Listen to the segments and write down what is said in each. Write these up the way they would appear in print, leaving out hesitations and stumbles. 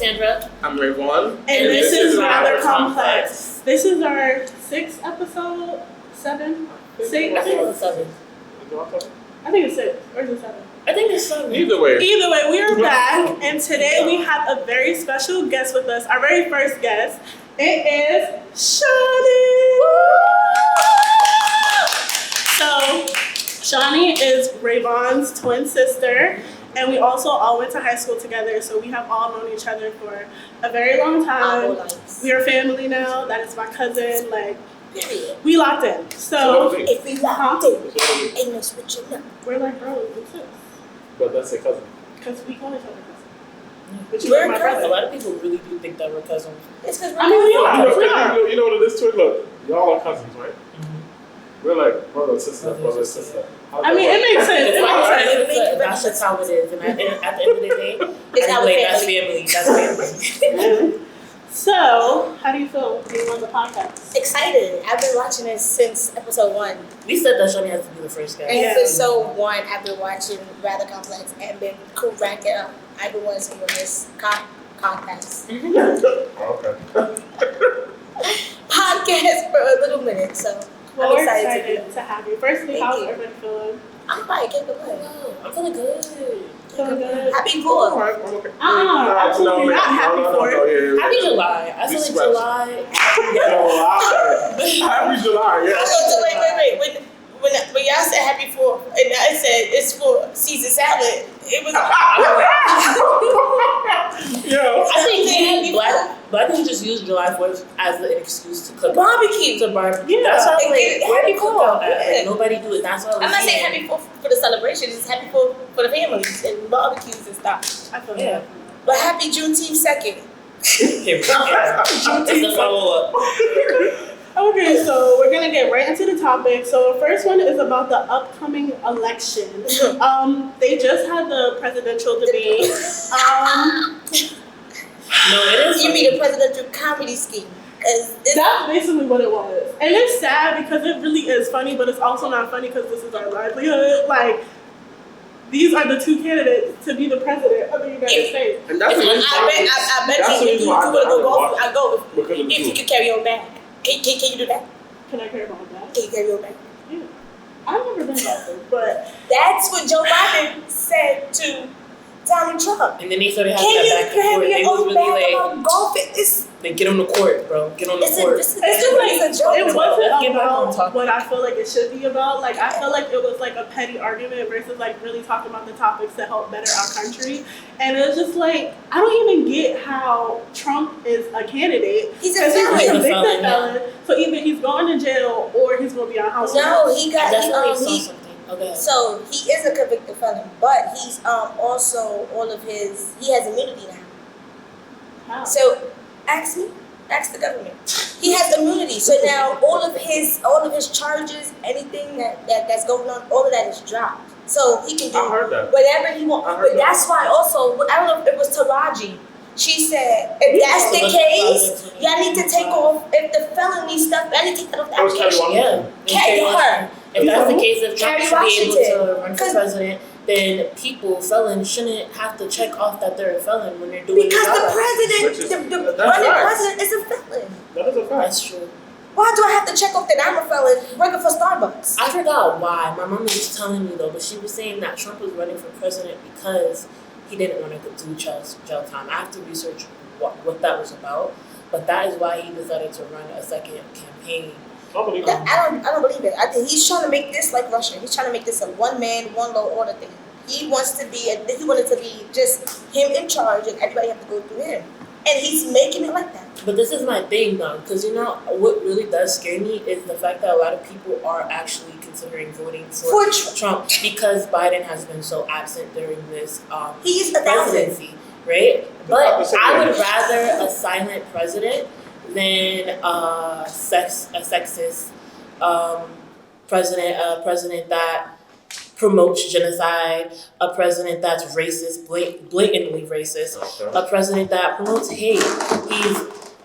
Cassandra. I'm Rayvon. And this is Rather Complex. This is our 6th episode? 7? 6? I think it's 7. I think it's 6. Or is it 7? I think it's 7. Either way, we are back. And today we have a very special guest with us. Our very first guest. It is Shawnee. So, Shawnee is Rayvon's twin sister. And we also all went to high school together, so we have all known each other for a very long time. We are family now. That is my cousin. Like, we locked in. So, if we locked in, ain't no switching up. We're like bros and sis. but that's a cousin. Because we call each other cousins. But We're my cousins. A lot of people really do think that we're cousins. It's because I mean, we are. We are. You know what it is, twin? Look, y'all are cousins, right? We're like brother and sister, brother and sister. I mean, it makes sense. It makes sense. That's just how it is. And at the end of the day, It's our that's family. family. That's family. So, how do you feel being on the podcast? excited. I've been watching this since episode 1. We said that Shawnee has to be the first guy. And Yeah. episode 1, I've been watching Rather Complex and been cracking up. I've been wanting to be on this podcast for a little minute, so Well, I'm we're excited excited to have you. Firstly, Thank how's you. everybody feeling? I'm probably can't complain. I'm feeling good. Feeling good? Happy 4th. Alright, I'm okay. Absolutely not happy for it. Happy July. I feel like sweat. July. Happy July, yeah. So wait. When y'all said happy 4th and I said it's for Caesar salad, it was Yo. I think Happy Black people just use July 4th as an excuse to cook. barbecue. To barbecue. Yeah. That's how And get where happy they cook out at. Yeah. Like, nobody do it. That's why I'm not saying happy 4th for the celebrations, it's happy 4th for the families and barbecues and stuff. I feel Yeah. But happy Juneteenth 2nd. It's the follow up. Okay, so we're gonna get right into the topic. So the first one is about the upcoming election. They just had the presidential debate. No, it is. You mean the presidential comedy scheme? That's basically what it was. And it's sad because it really is funny, but it's also not funny because this is our livelihood. Like, these are the two candidates to be the president of the United States. And that's the reason I bet That's the if reason you why want to go golf, I I go because of the if you food. can carry your bag. Can you do that? Can I care about that? Can you carry your bag? Yeah. I've never been golfing, but That's what Joe Biden said to Donald Trump. And then they started having Can you that back and forth. carry It your was own really bag like, about golfing? It's they get on the court, bro. Get on the court. just like a joke. it Let's wasn't get back on about topic. what I feel like it should be about. Like, I feel like it was like a petty argument versus like really talking about the topics that help better our country. And it was just like, I don't even get how Trump is a candidate. He's a Because he's a felon. convicted felon. So either he's going to jail or he's going to be on house arrest. No, he I got definitely saw he something. Okay. so he is a convicted felon, but he's also he has immunity now. How? So ask the government. He has immunity. So now all of his charges, anything that's going on, all of that is dropped. So he can do I heard that. whatever he wants. I heard But that's why also, I don't know if it was Taraji. She said, if that's the case, y'all need to take off, if the felony stuff, y'all need to take that off the That was Kelly application. Washington. Yeah. Carry her. If that's the case, if Trump Carry should be able to Washington. run for president, then felons shouldn't have to check off that they're a felon when they're doing Because their the job. president, the That's running right. president is a felon. That is a fact. That's true. Why do I have to check off that I'm a felon working for Starbucks? I forgot why. My mom was telling me though, but she was saying that Trump was running for president because he didn't want to do jail time. I have to research what that was about, but that is why he decided to run a second campaign. I believe I that. don't believe it. I think he's trying to make this like Russia. He's trying to make this a one man, one law order thing. He wanted to be just him in charge and everybody have to go through him. And he's making it like that. But this is my thing though, because you know what really does scare me is the fact that a lot of people are actually considering voting for Trump because Biden has been so absent during this He's a presidency, right? But I would rather a silent president than a sexist president, a president that promotes genocide, a president that's racist, blatantly racist, a president that promotes hate. He's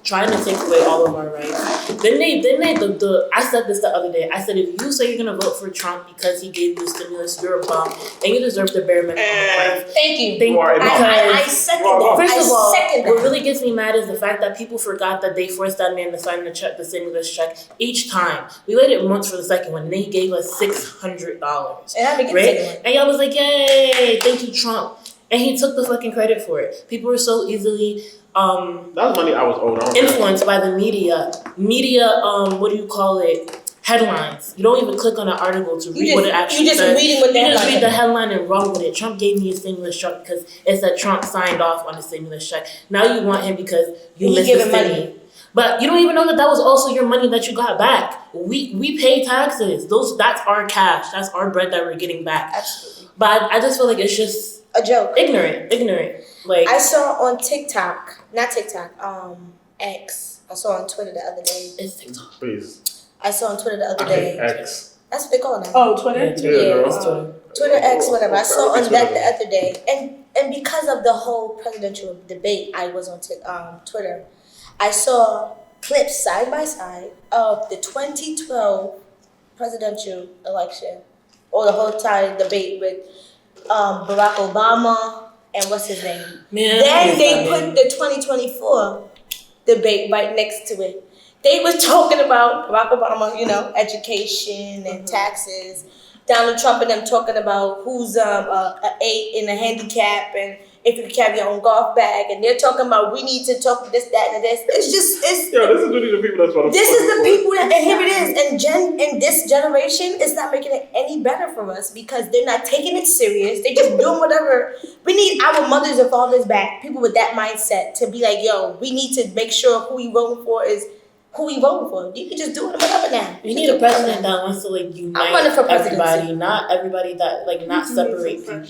trying to take away all of our rights. Then I said this the other day. I said, if you say you're gonna vote for Trump because he gave you stimulus, you're a bum, and you deserve the bare minimum of life. Thank you. You are a bum. I second that. First of all, we're gets me mad is the fact that people forgot that they forced that man to sign the stimulus check each time. We waited months for the second one, and they gave us $600. And I begin right? to And y'all was like, yay, thank you, Trump. And he took the fucking credit for it. People were so easily that was money I was owed. influenced by the media. What do you call it? Headlines. You don't even click on an article to read what it actually says. Reading what the You just headline read the says. headline and run with it. Trump gave me a stimulus check because it said Trump signed off on the stimulus check. Now you want him because you missed the money. But you don't even know that was also your money that you got back. We pay taxes. That's our cash. That's our bread that we're getting back. Absolutely. But I just feel like it's just a joke. Ignorant. Like I saw on TikTok, not TikTok, X. I saw on Twitter the other day. It's TikTok. Please. I saw on Twitter the other day. X. That's what they call it now. Oh, Twitter? Yeah, it's Twitter. Twitter X, whatever. I saw on that the other day. And because of the whole presidential debate, I was on Twitter. I saw clips side by side of the 2012 presidential election, or the whole entire debate with Barack Obama and what's his name. Man, then they put the 2024 debate right next to it. They was talking about Barack Obama, education and taxes. Donald Trump and them talking about who's an 8 in a handicap and if you can carry your own golf bag. And they're talking about we need to talk this, that, and this. It's Yo, this is really the people that's what I'm This is the people that, and here it is. And this generation is not making it any better for us because they're not taking it serious. They just doing whatever. We need our mothers and fathers back, people with that mindset to be like, yo, we need to make sure who we voting for is who we voting for. You can just do it whatever now. We need a president that wants to unite everybody, not everybody that not separate people.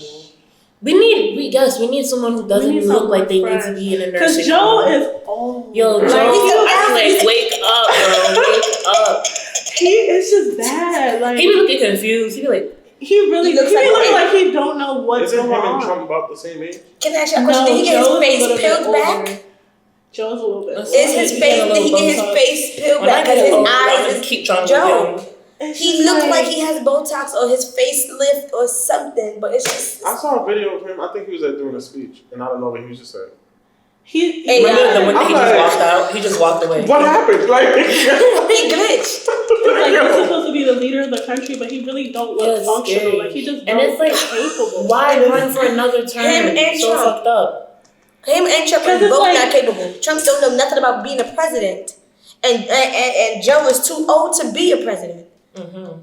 We need someone who doesn't look like they need to be in a nursing home. Because Joe is old. Yo, Joe, I wake up, bro, wake up. He is just bad. He be looking confused. He be like, he really looks like he don't know what's going on. Isn't him and Trump about the same age? Can I ask you a question? Did he get his face peeled back? Joe's a little bit. Is his face? Did he get his face peeled back? Because his eyes keep trying Joe. He looked like he has Botox or his facelift or something, but it's just. I saw a video of him. I think he was doing a speech, and I don't know what he was just saying. He just walked out. He just walked away. What happened? He glitched. He's he's supposed to be the leader of the country, but he really don't look functional. Scary. Like he just and it's capable. Why run for another term? Him and so Trump. Fucked up. Him and Trump are both not capable. Trump don't know nothing about being a president, and Joe is too old to be a president. Mm-hmm.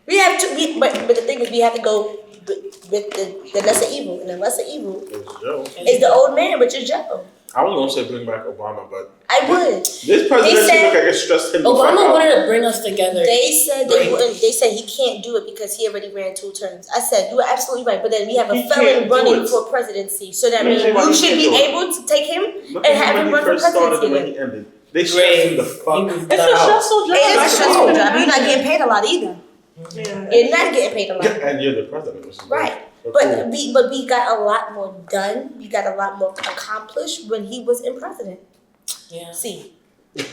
We have to, but the thing is, we have to go with the lesser evil, and the lesser evil is the old man, which is Joe. I was gonna say bring back Obama, but I would. This presidency look like it stressed him. Obama wanted to bring us together. They said they wouldn't. They said he can't do it because he already ran 2 terms. I said you are absolutely right, but then we have a felon running for presidency, so that means you should be able to take him and have him run for presidency. When he ended. They stressed him the fuck. It's a stressful job. It is a stressful job. You're not getting paid a lot either. Yeah. You're not getting paid a lot. And you're the president, which is right. But we got a lot more done. We got a lot more accomplished when he was in president. Yeah. See. So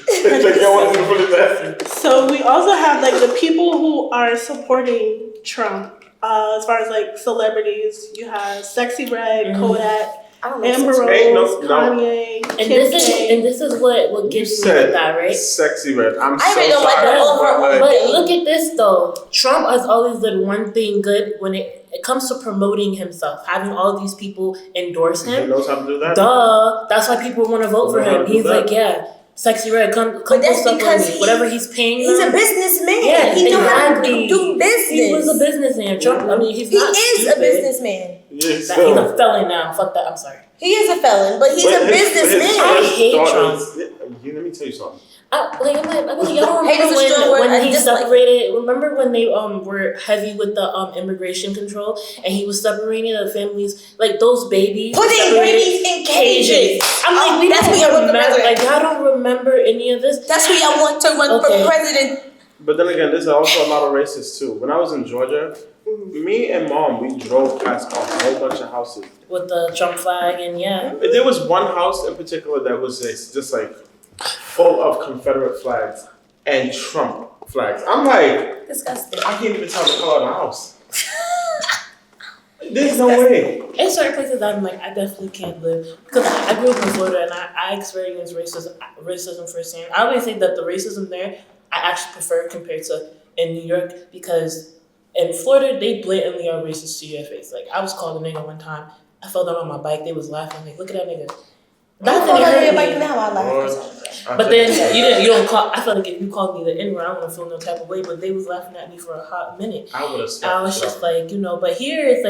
we also have the people who are supporting Trump. As far as celebrities, you have Sexy Red, Kodak, Amber Rose, Kanye, and this is what gets me with that, right? Sexy Red. I really don't like the overall. But look at this though. Trump has always done one thing good when it comes to promoting himself, having all these people endorse him. He knows how to do that. Duh. That's why people want to vote for him. He's like, yeah. Sexy Red, come post up on me. Whatever he's paying. He's a businessman. Yeah, he knows how to do business. He was a businessman. Trump. I mean, he is a businessman. Yes, he's a felon now. Fuck that. I'm sorry. He is a felon, but he's a businessman. I hate Trump. Let me tell you something. Y'all don't remember when he separated. Remember when they were heavy with the immigration control, and he was separating the families, those babies, putting babies in cages. I'm like, we don't remember. Y'all don't remember any of this. That's who y'all want to run for president. But then again, there's also a lot of racists too. When I was in Georgia, me and Mom, we drove past a whole bunch of houses with the Trump flag, and there was one house in particular that was just full of Confederate flags and Trump flags. I'm like, disgusting. I can't even tell the color of the house. There's no way. In certain places, I'm like, I definitely can't live. Because I grew up in Florida and I experienced racism firsthand. I always say that the racism there, I actually prefer compared to in New York, because in Florida, they blatantly are racist to your face. Like, I was called a nigga one time. I fell down on my bike. They was laughing. Like, look at that nigga. That didn't hurt me. Now I laugh. But then you don't call. I felt like if you called me the N-word, I wouldn't feel no type of way. But they was laughing at me for a hot minute. I would have. I was just like, but here it's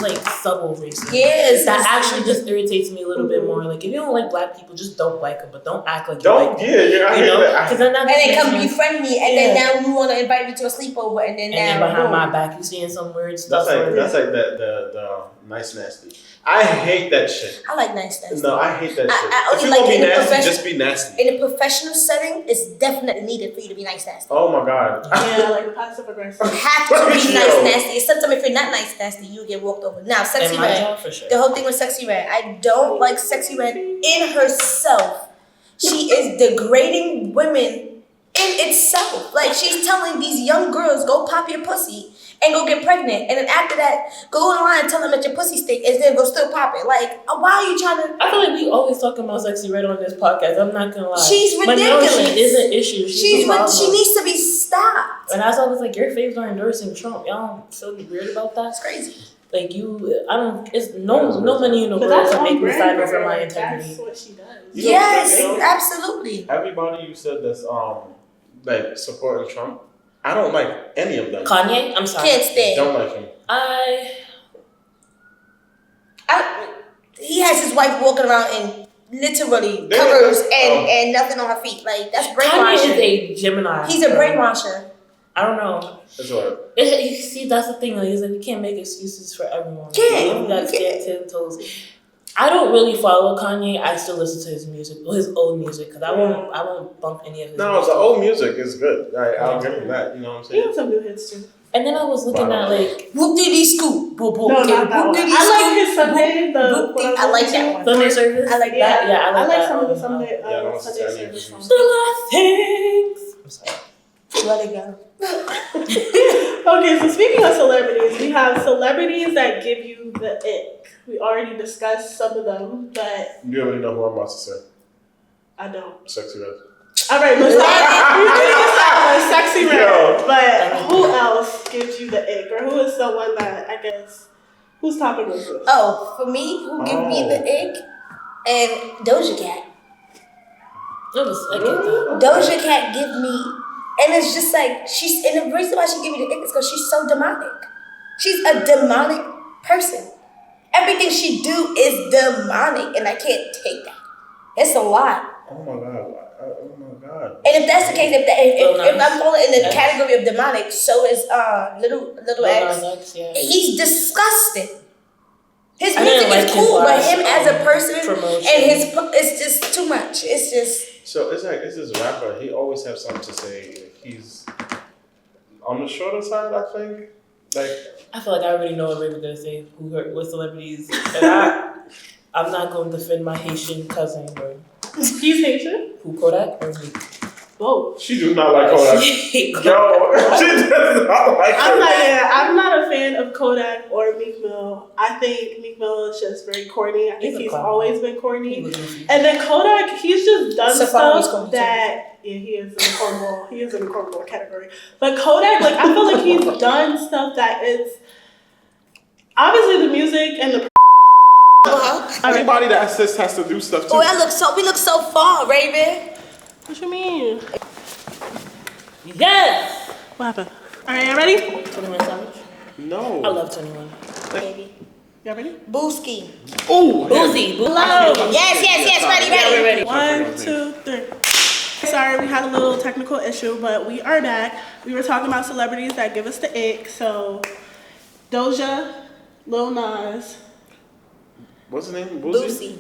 like subtle racism. Yes, that actually just irritates me a little bit more. Like, if you don't like black people, just don't like them, but don't act like you like them. I hear that. Because then that and then come befriend me, and then now you want to invite me to a sleepover, and then behind my back you seeing some weird stuff. That's like the nice nasty. I hate that shit. I like nice nasty. No, I hate that shit. I If only you like gonna be in a nasty, just be nasty. In a professional setting, it's definitely needed for you to be nice nasty. Oh my god. Yeah, like the passive aggressive. You have to be nice nasty. Sometimes if you're not nice nasty, you get walked over. Now, Sexy Red, sure. the whole thing with Sexy Red, I don't like Sexy Red in herself. She is degrading women in itself. Like, she's telling these young girls, go pop your pussy and go get pregnant, and then after that, go online and tell them that your pussy stink, and then go still pop it. Like, why are you trying to? I feel like we always talking about Sexy Red on this podcast. I'm not gonna lie. She's ridiculous. But no, she is an issue. She needs to be stopped. And that's always like, your faves are endorsing Trump. Y'all don't feel weird about that? That's crazy. Like, it's no money in the world to make me sign up for my integrity. That's what she does. Yes, absolutely. Everybody you said that's like supporting Trump, I don't like any of them. Kanye, I'm sorry. Can't stand. Don't like him. He has his wife walking around in literally covers and nothing on her feet. Like, that's brainwashing. Kanye is a Gemini. He's a brainwasher. I don't know. That's what. You see, that's the thing. Like, is that we can't make excuses for everyone. Yeah. We gotta stand 10 toes. I don't really follow Kanye. I still listen to his music, his old music, because I won't bump any of his. No, the old music is good. I'll give him that. You know what I'm saying? He has some new hits too. And then I was looking at like Whoop diddy scoop. Boop boop. No, not that one. I like his Sunday. I like that one. Sunday service. I like that. Yeah, I like that. some of the Sunday don't Sunday see any service songs. Still I think. I'm sorry. Let it go. Okay, so speaking of celebrities, we have celebrities that give you the ick. We already discussed some of them, but You already know who I'm about to say. I don't. Sexy Red. All right, let's start. Sexy Red. Yo. But who else gives you the ick, or who is someone that I guess whose topic was this? Oh, for me, who give me the ick? And Doja Cat. Doja Cat give me, and it's just like and the reason why she give me the ick is because she's so demonic. She's a demonic person. Everything she do is demonic, and I can't take that. It's a lot. Oh my god. And if that's the case, if I'm falling in the category of demonic, so is little X. Yeah. He's disgusting. His music is cool, but him as a person and it's just too much. It's just. So it's like this rapper. He always have something to say. He's on the shorter side, I think. Like, I feel like I already know what Ray was gonna say. What celebrities? And I'm not going to defend my Haitian cousin. Or He's Haitian? who, Kodak or me? Both. she do not like Kodak. Yo, she does not like Kodak. I'm not a fan of Kodak or Meek Mill. I think Meek Mill is just very corny. I think he's always been corny. And then Kodak, he's just done stuff that he is in the cornball. He is in the cornball category. But Kodak, like, I feel like he's done stuff that is obviously the music and the. Anybody that assists has to do stuff too. Oh, we look so far, Raven. What you mean? Yes. What happened? All right, you ready? 21 Savage. No. I love 21. Baby. Y'all ready? Booski. Ooh. Boozy. Hello. Yes, ready. 1, 2, 3. Sorry, we had a little technical issue, but we are back. We were talking about celebrities that give us the ick. So, Doja, Lil Nas. What's his name? Boosie.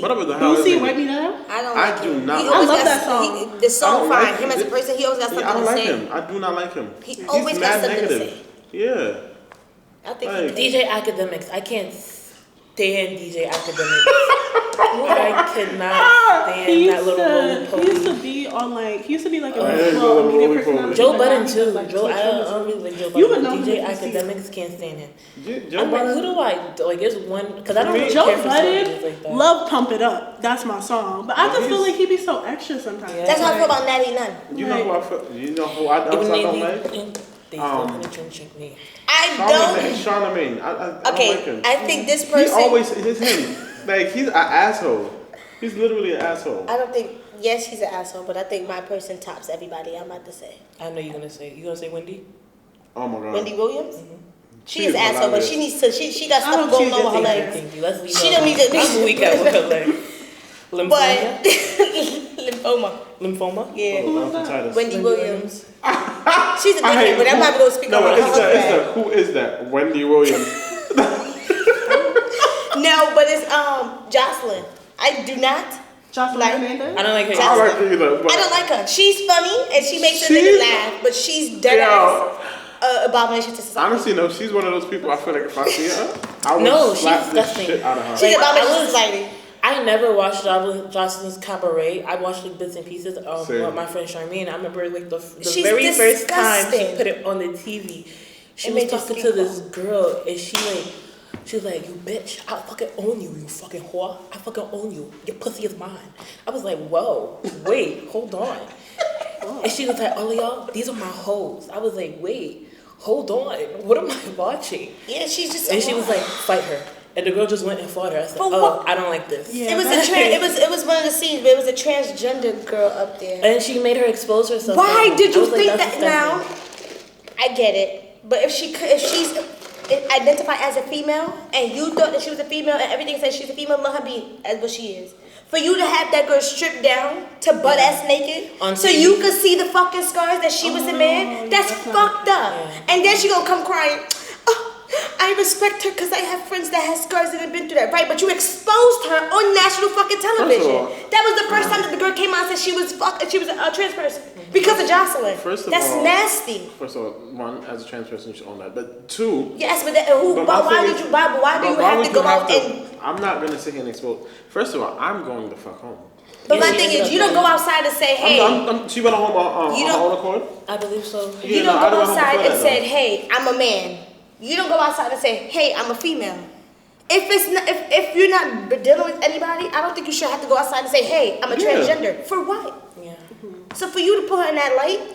Whatever the hell. Boosie, Wipe Me Down? I do not. I love that song. The song I don't fine. like Him as a it. person, he always got something I don't to like say. him. I do not like him. He always He's got mad something to negative. say. Yeah. I think Like, DJ Academics. I can't stand DJ Academics. I could not stand that little roly He used poly. to be on like he used to be like a hate well, little media roly-poly. personality. Joe like Budden that. too. Like, Joe, I Twitch don't really like Joe You Budden. would know DJ him if you see him. Academics can't stand him. Joe I'm like, Budden? who do I like? It's one because I don't really Joe care for celebrities Budden, like that. love Pump It Up. That's my song. But I just feel He's- like he be so extra sometimes. Yeah. That's how I feel about Natty Nunn. You know who I feel? You know who I Even don't like? they still penetrate me. I don't. Charlamagne. I don't like Okay, him. I think this He person. always, it's him. Like, he's an asshole. He's literally an asshole. I don't think. Yes, he's an asshole, but I think my person tops everybody. I'm about to say I know you're gonna say. You gonna say Wendy? Oh my god. Wendy Williams. She She is is an asshole, but hilarious. she needs to. She got I stuff hope going she on with her gets legs. Thank you. Let's leave She her don't alone. need to- I'm weak at with her leg. But Lymphoma. lymphoma. Lymphoma? Yeah. Who is that? Hepatitis. Wendy Williams. She's a I hate dickhead, but I'm not gonna speak No, on but her. who is that? Wendy Williams. No, but it's Jocelyn. I do not. Jocelyn Like- Hernandez? I don't like her. I like her either. But I don't like her. She's funny and she makes a She's- nigga laugh, but she's dead Yo. ass abomination to society. Honestly, no, she's one of those people I feel like if I see her, I would No, slap she's the disgusting. shit out of her. She's Like, abomination I to was- society. I never watched Jocelyn's Cabaret. I watched like bits and pieces Same. with my friend Charmaine. I remember like the She's very first time she disgusting. put it on the TV. She It was made your talking skin to this girl and she was like, you bitch, I fucking own you, you fucking whore. I fucking own you. Your pussy is mine. I was like, whoa, wait, hold on. And she was like, all of y'all, these are my hoes. I was like, wait, hold on. What am I watching? Yeah, she's just. And she was like, fight her. And the girl just went and fought her. I said, For oh, what? I don't like this. Yeah. It was it was one of the scenes, but it was a transgender girl up there. And she made her expose herself. Why like, did I you was like, think that's that now? disgusting. I get it, but if she's identified as a female and you thought that she was a female and everything says she's a female, let her be as what she is. For you to have that girl stripped down to butt ass naked, On so TV. you could see the fucking scars that she was a man, that's fucked up. Yeah. And then she gonna come crying. Oh, I respect her because I have friends that have scars and have been through that, right? But you exposed her on national fucking television. all- That was the first time that the girl came out and said she was a trans person because of Jocelyn. First of That's all- nasty. First of all, one, as a trans person, you should own that. But two, Yes, but But my why thing did is- you? Why do you why have would to go out to- and? I'm not gonna sit here and expose. First of all, I'm going the fuck home. But Yeah, my she thing ended is, up you don't go going- outside and say, hey. She went home on You her don't- own accord. I believe so. Yeah, You no, don't I go don't outside before and that, said, though. hey, I'm a man. You don't go outside and say, hey, I'm a female. If it's not, if you're not dealing with anybody, I don't think you should have to go outside and say, hey, I'm a Yeah. transgender. For what? Yeah. So for you to put her in that light,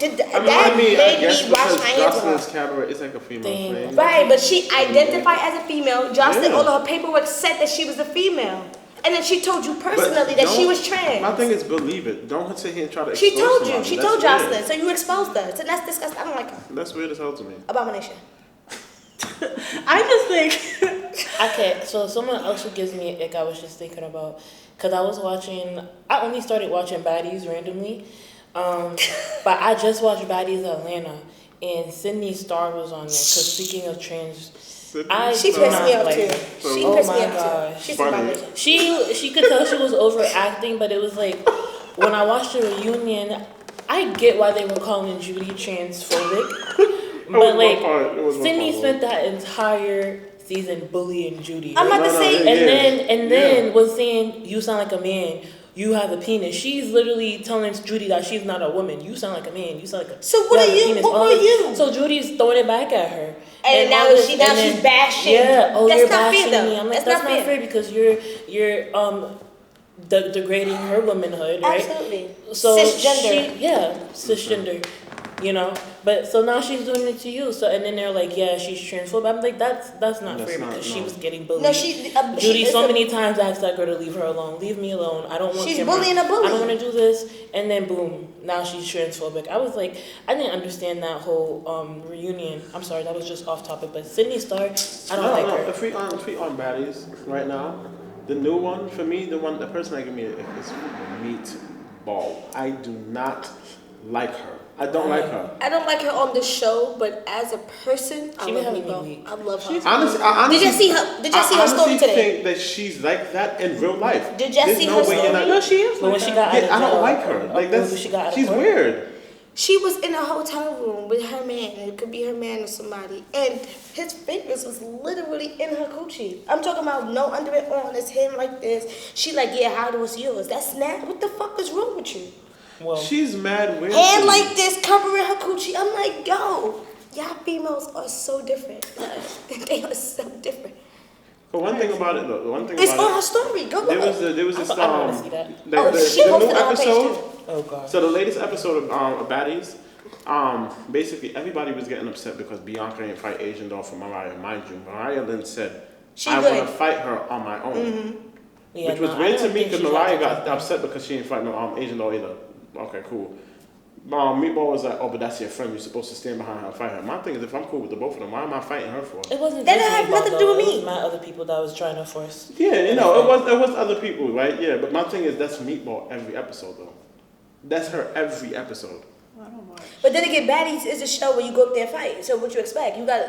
that I made guess me wash because my hands of her. Jocelyn's Cabaret is like a female Thing. thing. Right, but she identified as a female. Jocelyn, Yeah. all of her paperwork said that she was a female. And then she told you But personally that she don't- was trans. My thing is believe it. Don't sit here and try to She expose told you. somebody. She That's told weird. Jocelyn. So you exposed her. So that's disgusting. I don't like her. That's weird as hell to me. Abomination. I just think Okay, so someone else who gives me an ick, I was just thinking about, because I only started watching Baddies randomly, but I just watched Baddies Atlanta, and Sydney Starr was on there, because speaking of trans, She do pissed not me off like too. her. She Oh pissed my me off gosh. too. She's Funny. abomination. She could tell she was overacting, but it was like, when I watched the reunion, I get why they were calling Judy transphobic, but like, Sydney spent that entire season bullying Judy. I'm right? about to say, And then was saying, you sound like a man, you have a penis. She's literally telling Judy that she's not a woman. You sound like a man, you sound like a So what have are a you? penis. What All were this- you? So Judy's throwing it back at her. And now all this- she's and then- bashing. Yeah, oh, That's you're not fair, bashing though. me. I'm like, That's that's, not not fair. fair because you're degrading her womanhood, right? Absolutely. So Cisgender. cisgender. You know, but so now she's doing it to you. So and then they're like, yeah, she's transphobic. I'm like, that's not That's fair not- because she no. was getting bullied. No, she. Judy she, so many times asked that girl to leave her alone. Leave me alone. I don't want. She's Cameron. bullying a bully. I don't want to do this. And then boom, now she's transphobic. I was like, I didn't understand that whole reunion. I'm sorry, that was just off topic. But Sydney Starr, I don't like her. If we on baddies right now, the new one for me, the person that give me is Meatball. I do not like her. I don't like her. I don't like her on the show, but as a person, I She be love having me her. weak. I love her. Honestly, I honestly, Did you see her? Did you see her I story honestly today? think that she's like that in real life. Did you There's see no her way story? you're not- no, she is. But when like she that. got out of Yeah, I don't jail, like her. Like when that's she got out of she's court. weird. She was in a hotel room with her man, and it could be her man or somebody, and his fingers was literally in her coochie. I'm talking about no underwear on, it's him like this. She like, yeah, how was yours? That's not, what the fuck is wrong with you? Well, She's mad weird. Hand like this, covering her coochie. I'm like, yo, y'all females are so different. They are so different. But one thing about it, though, It's on her story. Go there look. was this I wanna see that. the She new posted it on her page episode. too. oh god. So the latest episode of Baddies, basically everybody was getting upset because Bianca didn't fight Asian Doll for Mariah. Mind you, Mariah then said, She I good. want to fight her on my own. Yeah, Which was no, I weird don't to me think because she Mariah got got that. upset because she didn't fight no Asian Doll either. Okay, cool. Meatball was like, oh, but that's your friend. You're supposed to stand behind her and fight her. My thing is, if I'm cool with the both of them, why am I fighting her for? It wasn't That just don't have Meatball, nothing to do with though. me. It was my other people that was trying to force. Yeah, you know, it was other people, right? Yeah, but my thing is, that's Meatball every episode, though. That's her every episode. I don't watch. But then again, Baddies is a show where you go up there and fight. So what you expect? You got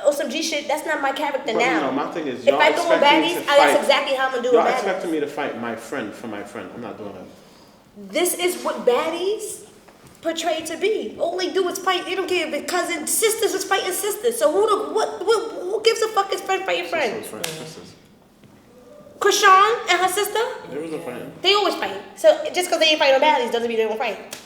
on some G shit. That's not my character But now. no, my thing is, If y'all I go on expect me Baddies, to that's fight. exactly how I'm gonna do Y'all it. expecting me to fight my friend for my friend. I'm not doing that. This is what Baddies portrayed to be. All they do is fight. They don't care if cousins, sisters is fighting sisters. So who gives a fuck is friend fighting friend? Sisters. Krishan and her sister, There was a fight. they always fight. So just because they ain't fighting on Baddies doesn't mean they don't fight.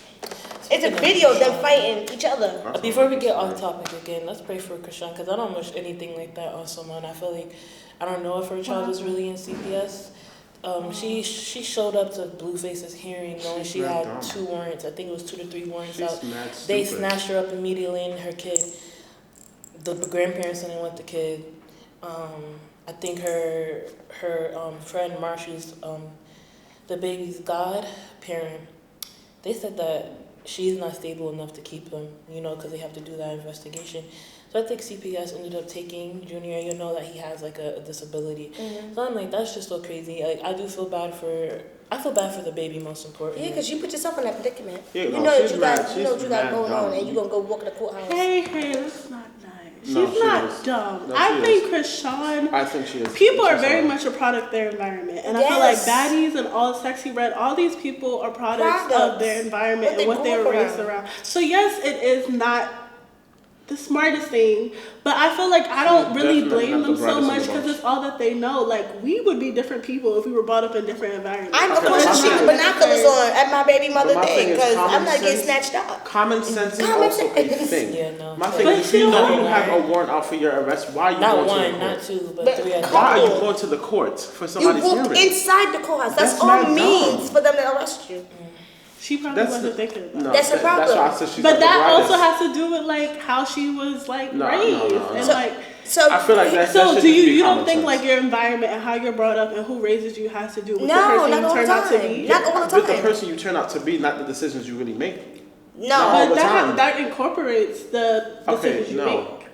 It's a video of them fighting each other. Before we get off topic again, let's pray for Krishan because I don't wish anything like that on someone. I feel like I don't know if her child was really in CPS. She showed up to Blueface's hearing knowing she mad had dumb. 2 warrants. I think it was 2 to 3 warrants She's out. mad They stupid. snatched her up immediately and her kid. The grandparents didn't want the kid. I think her friend Marshy's the baby's godparent. They said that she's not stable enough to keep him, because they have to do that investigation. So I think CPS ended up taking Junior. That he has like a disability. So I'm like, that's just so crazy. Like I do feel bad for. I feel bad for the baby, most importantly. Yeah, because you put yourself in that predicament. Yeah, you no, know that she's you mad. got, you know what you got She's going mad on, dumb. and you gonna go walk in the courthouse. Hey, that's not nice. No, She's she not is. dumb. No, I she think is. Krishan. I think she is. People are She's very sorry. much a product of their environment. And I feel like Yes. Baddies and all Sexy Red, all these people are products of Products. their environment What and they what they grew were up raised around. around. So yes, it is not the smartest thing, but I feel like I don't really Definitely blame not the them so brightest much in the because bunch. it's all that they know. Like, we would be different people if we were brought up in different environments. I'm Okay, supposed to my shoot thing- binoculars on at my baby mother But my thing thing is because I'm common not getting sense. snatched up. Common sense is Common also a sense. thing. Yeah, no. My thing But is, if you you know don't- you have a warrant out for your arrest, why are you Not going to one, the court? not 2, but But 3 at Why are you couple. going to the court for You somebody's walk hearing? inside the courthouse. That's That's all mad means dumb. for them to arrest you. She probably That's wasn't the- thinking about No, it. That's the That's why I problem. said she's But not the that also brightest. has to do with like how she was like No, raised no, no, and no. like. So I feel like that So should do you just be you don't common think sense. like your environment and how you're brought up and who raises you has to do with the No, person not you all the turn out to time. be? Not all the But the time. person you turn out to be, not the decisions you really make. No. all But the time. that incorporates the decisions you no. make.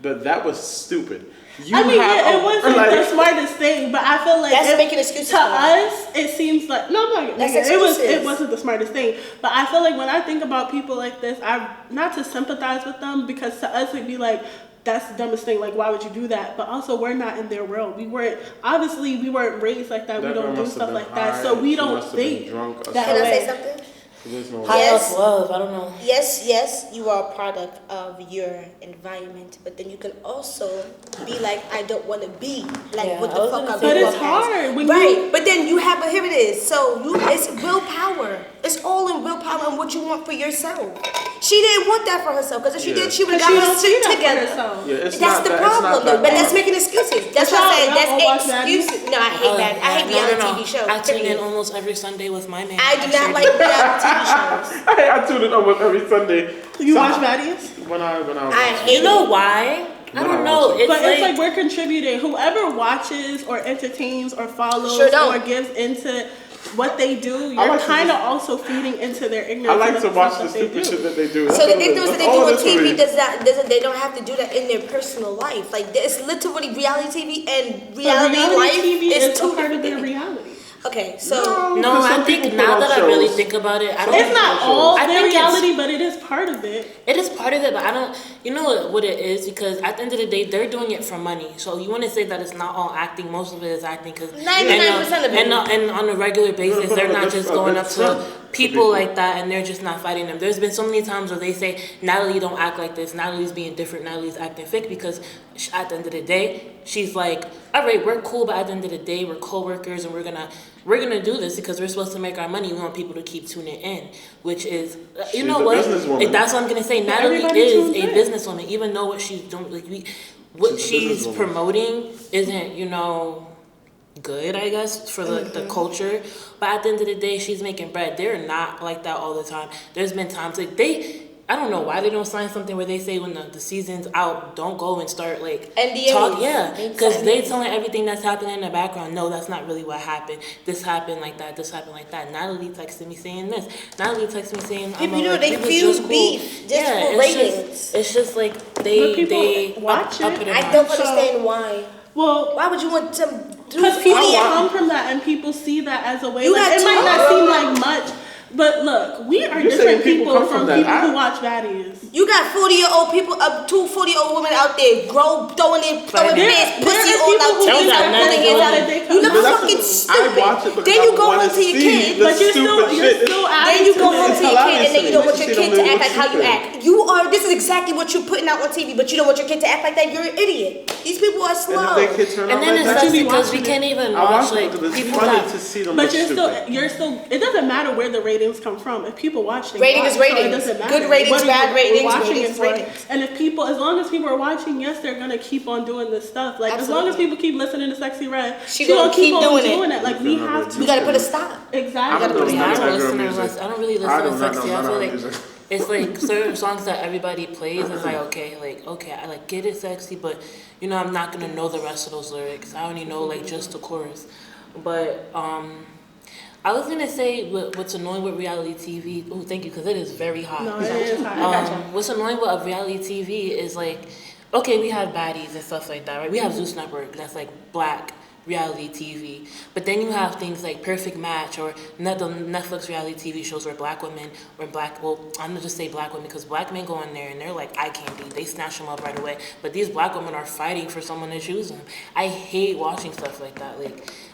But that was stupid. You I mean, have it wasn't like, the smartest thing, but I feel like That's making excuses to for it. us, it seems like no, I'm not That's making excuses. it wasn't the smartest thing. But I feel like when I think about people like this, I not to sympathize with them because to us it'd be like that's the dumbest thing. Like, why would you do that? But also, we're not in their world. We weren't raised like that. That we don't girl do must have stuff been like that. high. So we She don't must have been think drunk or that Can I way. say something? There's no High Yes. off love, I don't know. Yes, you are a product of your environment, but then you can also be like, I don't want to be like Yeah, what I the was fuck gonna I say But grew it's up as. hard when Right, you. but then you have, but here it is. So it's willpower. It's all in willpower and what you want for yourself. She didn't want that for herself because if she Yeah. did, she would Because have she got don't her see shit that for together. herself. Yeah, it's That's not the that, it's problem, not though. that But that's hard. making excuses. That's But what I'm y'all saying. all watch That's Baddies? excuses. No, I hate that. I hate reality TV shows. I tune in period. almost every Sunday with my man. I do not sure like reality TV shows. I tune in almost every Sunday. You So- watch Baddies? When I I hate You know why? I When don't I know. watch it. But it's like we're contributing. Whoever watches or entertains or follows Sure don't. or gives into what they do, I you're like to kind of just- also feeding into their I ignorance. like of to the watch stuff the that they stupid do. shit that they do. So the ignorance that they do on That's all TV it is. doesn't they don't have to do that in their personal life. Like it's literally reality TV and But reality life TV is is two a part of different their things. reality. Okay, so No, Because I some think people put now on that I really shows. think about it, I don't. It's not all I their think it's- reality, but it is part of it. It is part of it, but I don't. You know what it is, because at the end of the day, they're doing it for money. So you want to say that it's not all acting. Most of it is acting. 'Cause 99% of it. And on a regular basis, put they're on a not good- just a going good up to front. people like that, and they're just not fighting them. There's been so many times where they say, Natalie, don't act like this. Natalie's being different. Natalie's acting fake, because at the end of the day, she's like, all right, we're cool, but at the end of the day, we're co-workers, and we're gonna do this because we're supposed to make our money. We want people to keep tuning in, which is, you know what? That's what I'm gonna say. Natalie is a businesswoman, even though what she's doing, what she's promoting isn't, good, I guess, for the culture. But at the end of the day, she's making bread. They're not like that all the time. There's been times I don't know why they don't sign something where they say when the season's out, don't go and start NDAs. talk. Yeah, because they telling everything that's happening in the background. No, that's not really what happened. This happened like that. This happened like that. Natalie texted me saying this. Natalie texted me saying, they fuse beef just for ratings. It's just like they watch it. I don't understand why. Well, why would you want to do? Because people come from that, and people see that as a way. It might not seem like much. But look, we are different people from people who watch baddies. You got 40-year-old people, 2 40-year-old women out there, throwing their pussy all out. You look fucking stupid. Then you go home to your kid, but you're still then you go home to your kid, and then you don't want your kid to act like how you act. This is exactly what you're putting out on TV, but you don't want your kid to act like that. You're an idiot. These people are slow. And then it's just because we can't even watch people that. But you're still. It doesn't matter where the ratings come from. If people watch, rating is ratings. It doesn't matter. Good ratings, bad ratings, ratings. And if people, as long as people are watching, yes, they're gonna keep on doing this stuff. Like as long as people keep listening to Sexy Red, she gonna keep on doing it. Like we have to. We gotta put a stop. Exactly. I don't really listen to Sexy. I feel like it's like certain songs that everybody plays. It's like okay, I get it, Sexy, but I'm not gonna know the rest of those lyrics. I only know just the chorus. But I was gonna say what's annoying with reality TV. Oh, thank you, because it is very hot. No, it is hot. What's annoying with reality TV is okay, we have baddies and stuff like that, right? We have Zeus Network, that's black reality TV. But then you have things like Perfect Match or the Netflix reality TV shows where black women I'm gonna just say black women because black men go in there and they're like eye candy. They snatch them up right away. But these black women are fighting for someone to choose them. I hate watching stuff like that.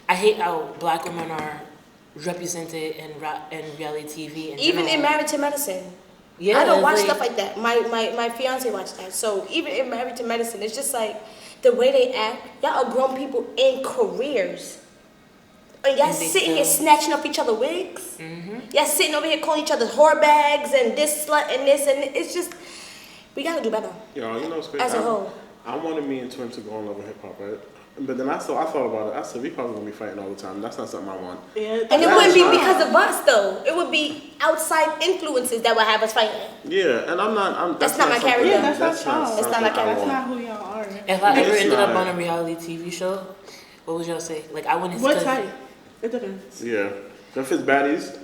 I hate how black women are represented in reality TV. Even in Married to Medicine. Yeah, I don't watch stuff like that. My fiance watched that. So even in Married to Medicine, it's just the way they act. Y'all are grown people in careers. And y'all sitting here snatching up each other wigs. Mm-hmm. Y'all sitting over here calling each other whore bags and this slut and this, and it's just, we gotta do better. Yo, what's crazy? As a whole. I wanted me and Twin to go in love with hip hop, right? But then I thought about it. I said, we probably gonna be fighting all the time. That's not something I want. Yeah, and it wouldn't be because of us, though. It would be outside influences that would have us fighting. Yeah, and that's not my character. Yeah, that's not That's not my character. That's not who y'all are. If I ever ended up on a reality TV show, what would y'all say? I wouldn't. What type? It depends. Yeah, if it's baddies.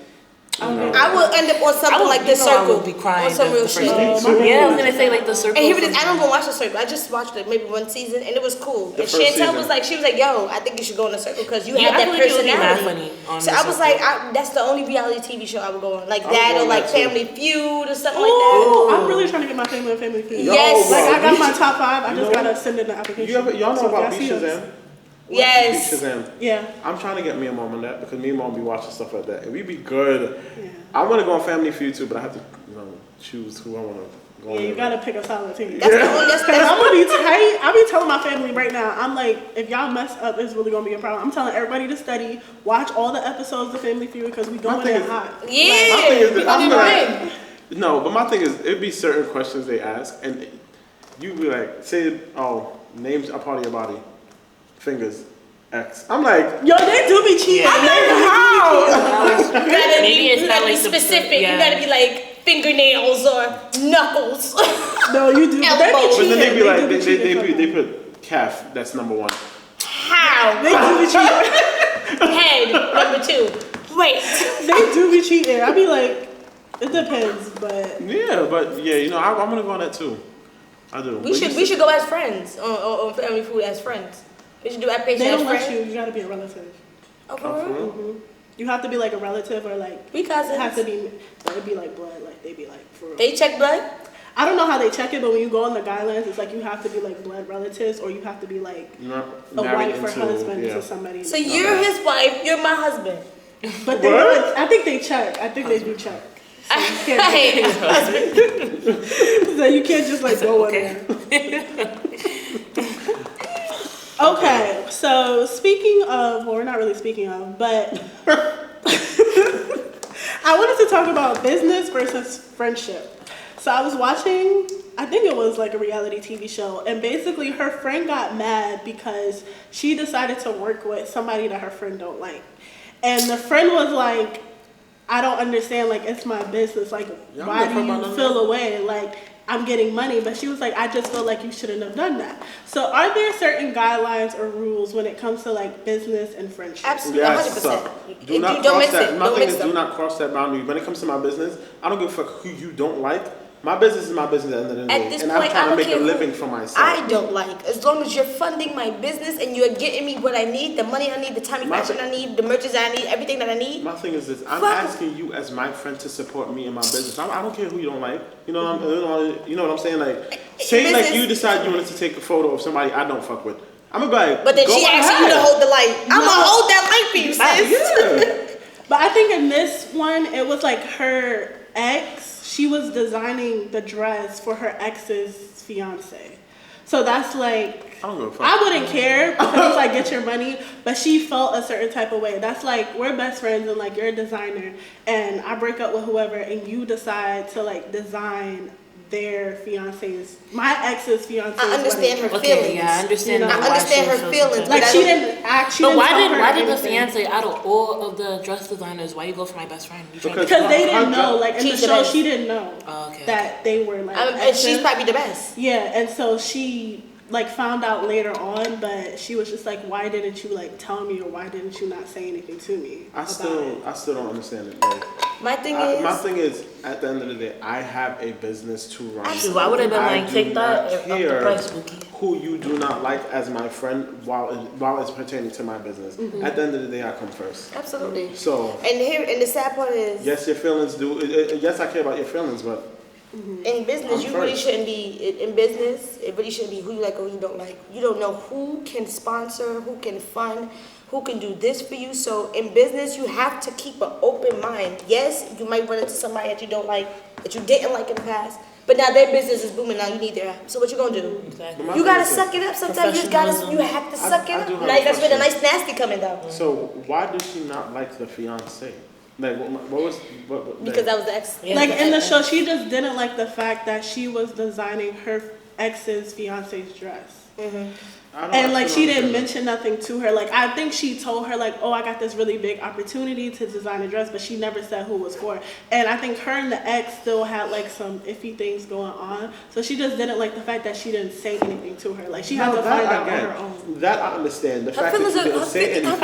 I would end up on something like The Circle. I would be crying. Or some real shit. Yeah, I was gonna say The Circle. And here it is. I don't go watch The Circle. I just watched it maybe one season, and it was cool. And Chantel was like, yo, I think you should go on The Circle because you have that personality. So I was like, that's the only reality TV show I would go on, that, or Family Feud or something like that. I'm really trying to get my family on Family Feud. Yes. I got my top 5. I just gotta send in the application. Y'all know about Shazam? Yes. Shazam. Yeah. I'm trying to get me and mom on that because me and mom be watching stuff like that, and we be good. Yeah. I want to go on Family Feud too, but I have to choose who I want to go on. Yeah, you gotta pick a solid team. That's I'm gonna be tight. I be telling my family right now. I'm like, if y'all mess up, it's really gonna be a problem. I'm telling everybody to study, watch all the episodes of Family Feud because we going in hot. Yeah. No, but my thing is, it'd be certain questions they ask, and you be like, say, names a part of your body. Fingers, X. I'm like, yo, they do be cheating. I'm like, how? Maybe it's not specific. You gotta be fingernails or knuckles. No, you do. Elbows. But then they be like, they put calf. That's number 1. How? They do be cheating. Head, number 2. Wait. They do be cheating. I be like, it depends, but. Yeah, I'm gonna go on that too. I do. We should go as friends on Family Food as friends. We should do application as friends. They don't let you. You gotta be a relative. Oh, for real? Mm-hmm. You have to be a relative or we cousins. It has to be. It'd be blood. They be for real. They check blood. I don't know how they check it, but when you go on the guidelines, it's you have to be blood relatives, or you have to be a wife or husband to somebody. So you're his wife. You're my husband. But they don't, I think they check. I think they do check. So you can't, so you can't just like go in there. Okay, so speaking of, well, we're not really speaking of, but I wanted to talk about business versus friendship. So I was watching, I think it was like a reality TV show, and basically her friend got mad because she decided to work with somebody that her friend don't like. And the friend was like, I don't understand, like, it's my business, like, why do you feel away, like, I'm getting money? But she was like, I just feel like you shouldn't have done that. So are there certain guidelines or rules when it comes to like business and friendship? Absolutely, Yes, 100%. do not cross that. My thing is, do not cross that boundary. When it comes to my business, I don't give a fuck who you don't like. My business is my business at the end of the day, and I'm trying to make a living for myself. I don't like, as long as you're funding my business and you're getting me what I need, the money I need, the time I need, the merchandise I need, everything that I need. My thing is this: I'm asking you as my friend to support me in my business. I don't care who you don't like. You know what I'm saying? Like, say like you decide you wanted to take a photo of somebody I don't fuck with. I'm gonna be like, but then she asks you to hold the light. I'm gonna hold that light for you, sis. Yeah. But I think in this one, it was like her ex. She was designing the dress for her ex's fiance. So that's like, I don't give a fuck. I wouldn't care because it's like, get your money. But she felt a certain type of way. That's like, we're best friends and like, you're a designer. And I break up with whoever and you decide to like design their fiance's, my ex's fiance's. I understand wedding. her feelings. Yeah, I understand. I understand her feelings. Like she didn't act. She but didn't why tell did her why did the anything. fiance out of all of the dress designers? Why you go for my best friend? You Because they didn't know. Like in the She's the show, best. she didn't know okay. that they were like. And she's probably the best. Yeah, and so she like found out later on, but she was just like, why didn't you like tell me, or why didn't you not say anything to me? I still don't understand it. Like, My thing is, at the end of the day, I have a business to run. Shoot, why would have been like Tik Tok I up do not the care price, Bookie? who you do not like as my friend while it's pertaining to my business. Mm-hmm. At the end of the day, I come first. absolutely. So, And the sad part is, yes, your feelings do. Yes, I care about your feelings, but in business, I'm you really first. shouldn't be, in business, it really shouldn't be who you like or who you don't like. You don't know who can sponsor, who can fund, who can do this for you. So in business, you have to keep an open mind. Yes, you might run into somebody that you don't like, that you didn't like in the past, but now their business is booming, now you need their help. So what you gonna do? Exactly. My You gotta thing is suck it up. Sometimes you have to suck it I up. do have Now a that's where the question. nice nasty coming down. So why did she not like the fiance? Like what was Because that was the ex. Yeah. Like in the show, she just didn't like the fact that she was designing her ex's fiance's dress. And like she didn't mention nothing to her. Like I think she told her like, oh, I got this really big opportunity to design a dress, but she never said who it was for. And I think her and the ex still had like some iffy things going on. So she just didn't like the fact that she didn't say anything to her. Like she had to find out on her own. That I understand. The Her fact feelings that you are didn't say anything.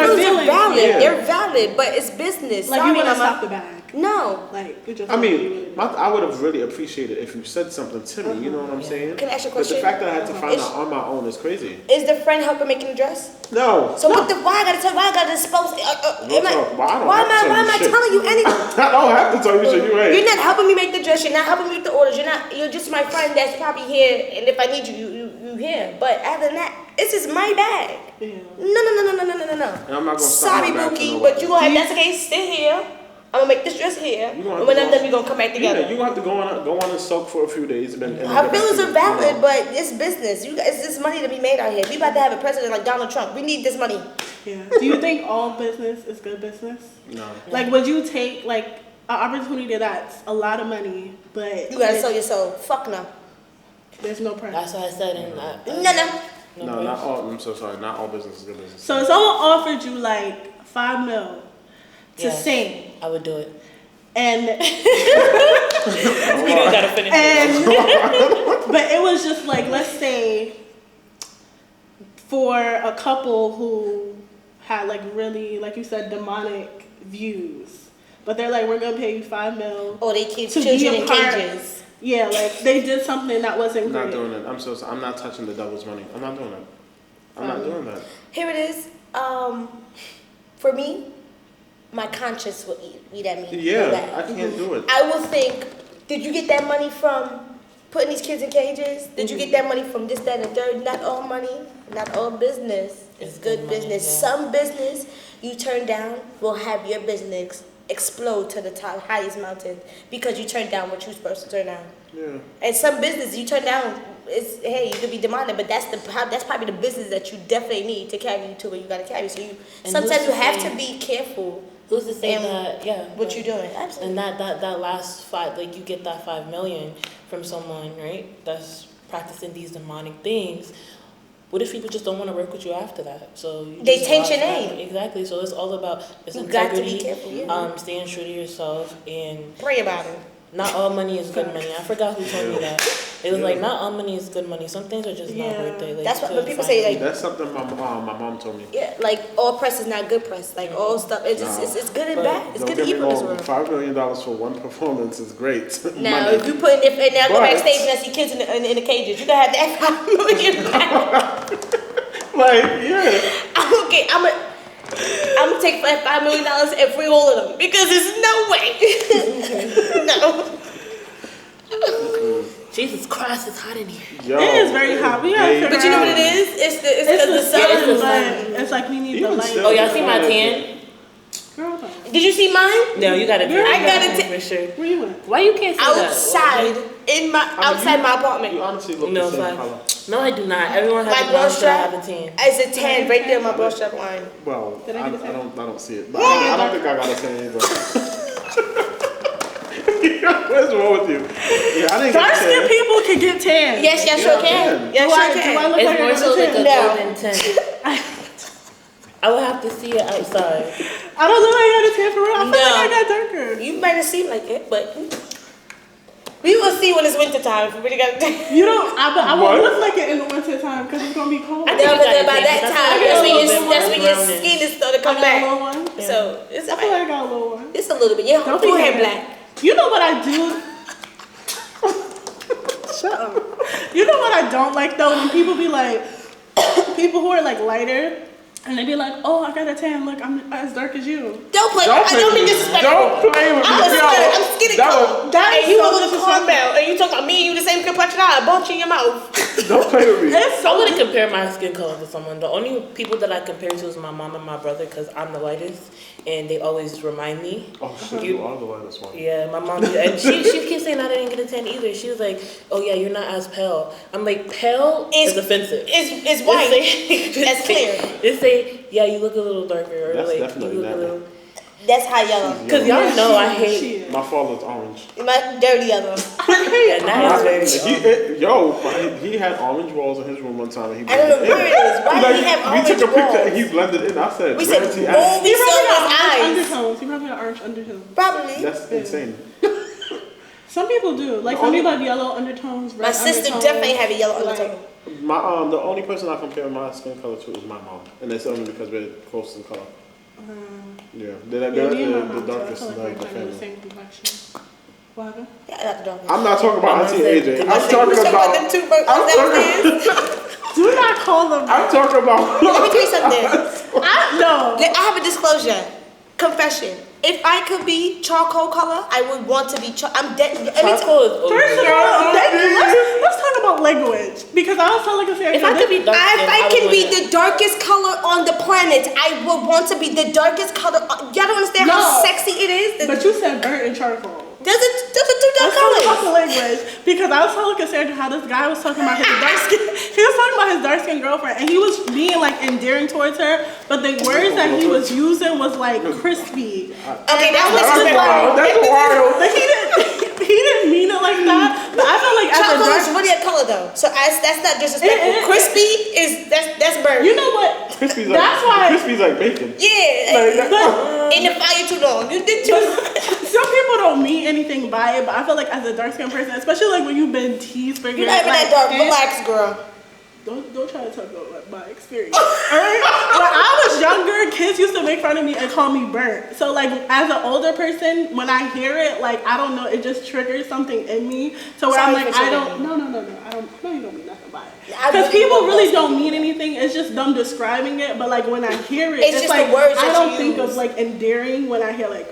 valid. Yeah. They're valid, but it's business. Like Sorry, you want to mama. stop the bag. No. Like you just. I mean, I would have really appreciated if you said something to me. You know what I'm saying? Can I ask you a But the question? fact that I had to find out on my own is crazy. Is the friend helping making the dress? No. So what the? Why I gotta tell? Why I gotta dispose? Well, I Why don't am have I to tell you shit. telling you anything? I don't have to tell you shit. You You're ain't. not helping me make the dress. You're not helping me with the orders. You're just my friend that's probably here. And if I need you here. But other than that, this is my bag. Yeah. No. And I'm not gonna stop Sorry, my bag for Bookie, nobody. but you gonna have that's the case. Stay here. I'm gonna make this dress here. You gonna have And when to I'm go- done, we gonna come back together. Yeah, you gonna have to go on and soak for a few days. And Her get back feelings to are it, valid, you know. but it's business. It's this money to be made out here. We about to have a president like Donald Trump. We need this money. Yeah. Do you think all business is good business? No. Like, would you take like an opportunity that's a lot of money, but You gotta sell your soul. Fuck no. there's no price? That's what I said in that. No. No, not all. I'm so sorry. Not all business is good business. So if someone offered you like $5 million to Yes. sing, I would do it. and You don't gotta finish it. but it was just like, let's say for a couple who had like really, like you said, demonic views, but they're like, we're gonna pay you $5 million. Oh, they keep To be children a in part- cages. Yeah, like they did something that wasn't I'm not great. doing it. I'm so sorry. I'm not touching the devil's money. I'm not doing it. I'm not doing that. Here it is. For me, my conscience will eat at me. Yeah, real bad. I can't do it. I will think, did you get that money from putting these kids in cages? Did you get that money from this, that, and the third? Not all money, not all business It's good money, business. yeah. Some business you turn down will have your business explode to the top, highest mountain because you turned down what you were supposed to turn down. Yeah. And some business you turn down, it's hey, you could be demanding, but that's probably the business that you definitely need to carry you to where you gotta carry. So you And sometimes who's you to have say- to be careful. Who's to say And that? Yeah. What but- you doing? Absolutely. And that last five, like you get that 5 million from someone, right? That's practicing these demonic things. What if people just don't want to work with you after that? So you They just taint your lost that. name. Exactly. So it's all about You got to be integrity, careful, yeah. staying true to yourself, and Pray about it. not all money is good money. I forgot who told me that. It was like not all money is good money. Some things are just not Yeah. worth it. Like, That's what to when people find- say like That's something my mom told me. yeah, like all press is not good press. Like all stuff, it's just it's good and But bad. It's Don't good get and me evil in this wrong, world. $5 million for one performance is great. Now, Money. if you put in, and now go But- backstage and I see kids in the cages, you gonna have that 5 million. Like, yeah. I'm gonna take that $5 million and free all of them because there's no way. No. Jesus Christ, it's hot in here. Yo, It is very hot. We gotta figure But you know what out- it is? It's It's because the the sun. it's the sun, but it's like we need the Even light. still- Oh, y'all see my tan? Girl, Did you see mine? No, you got to. I got a tan for sure. where you went? Why you can't see that? Outside in my outside my You apartment. honestly look No, the same fine. color. No, I do not. Everyone has My a bra brown strap have a tan. is a tan right there on my bra strap line. Well, Did I I get the same? don't see it. But I don't think I got the same either. What's wrong with you? Yeah, I didn't Dark get skinned the people can get tan. Yes, yes, Yeah, sure I can. can. Yes, Do I sure can. look It's like I more got so a like a tan? No. golden tint. I would have to see it outside. I don't look like I got a tan for real. I feel No. like I got darker. You might have seemed like it, but we will see when it's winter time. If we really got You don't. I What? won't look like it in the winter time because it's gonna be cold. I I think Yeah, you but got then a by tan, that because I time, feel like that's when a your little bit more brownish. skin is starting to come got a back. little one. So it's I feel like I got a little one. it's a little bit. Your Don't be forehead mad. black. You know what I do? Shut up. You know what I don't like though? When people be like, people who are like lighter, and they be like, oh, I got a tan. Look, I'm as dark as you. Don't play. Don't I play don't with mean me. disrespectful. Don't play with I'm me. a Yo, skinny, I'm skinny that color. was- That And is you so a little disrespectful. caramel. And you talking about me and you the same complexion. I bunch in your mouth. Don't play with me. It's I so wouldn't compare my skin color to someone. The only people that I compare to is my mom and my brother because I'm the lightest, and they always remind me. Oh shit, you are the lightest one. Yeah, my mom, and she keeps saying I didn't get a tan either. She was like, "Oh yeah, you're not as pale." I'm like, "Pale is offensive." It's white. That's clear. They say, "Yeah, you look a little darker," or That's like, definitely "You look a not little." That's how yellow. Because y'all know I hate. Shit. My father's orange. My dirty yellow. Yeah, now it's very. He had orange walls in his room one time, and he I don't know blended where in. it is. Why Like, did he have we took a orange picture and walls? he blended in. I said, We where said, is he oh, at? we He saw probably got his orange eyes. undertones. He probably got orange undertones. Probably. That's insane. Some people do. Like The some only- people have yellow undertones. Red My sister undertones. definitely have a yellow Like, undertone. The only person I compare my skin color to is my mom, and that's only because we're close in color. Yeah, they're Yeah, me and my the mom, darkest so I in feel like the we're kind of the family. same complexion. What happened? Yeah, not the darkest. I'm not talking about Auntie AJ. I'm We talking talking about. them two birds I'm downstairs. Do not call them. I'm talking about. Let me tell you something. No. I have a disclosure. Confession. If I could be charcoal color, I would want to be I'm dead. Charcoal is First of over. all, let's talk about language because I was telling a If I could be dark, If I can be the darkest color on the planet, I would want to be the darkest color. Y'all don't understand how No. sexy it is? But you said burnt and charcoal. There's a two dark Let's talk about the colors. language because I was telling Cassandra how this guy was talking about his dark skin. He was talking about his dark skinned girlfriend and he was being like endearing towards her, but the words that he was using was like crispy. Okay, that's was That's just wild. That's wild. Like he didn't mean it like that. But I felt like as a Charcoal is dark, really a color though, so that's not disrespectful. It- Crispy is that's burnt. you know what? Crispy's That's like why- crispy's like bacon. Yeah, But in the fire too long. You did too. some people don't mean anything by it, but I feel like as a dark skinned person, especially like when you've been teased for You're not even that dark. Relax, girl. Don't try to talk about my experience. Alright? When I was younger, kids used to make fun of me and call me burnt. So like as an older person, when I hear it, like I don't know, it just triggers something in me. So where I'm Sorry like, for I don't triggering you. no, I don't know you don't mean nothing by it. I Because really people love really those don't mean anything. It's just them describing it. But like when I hear it, It's it's just like the words I that don't you think use. of like endearing when I hear like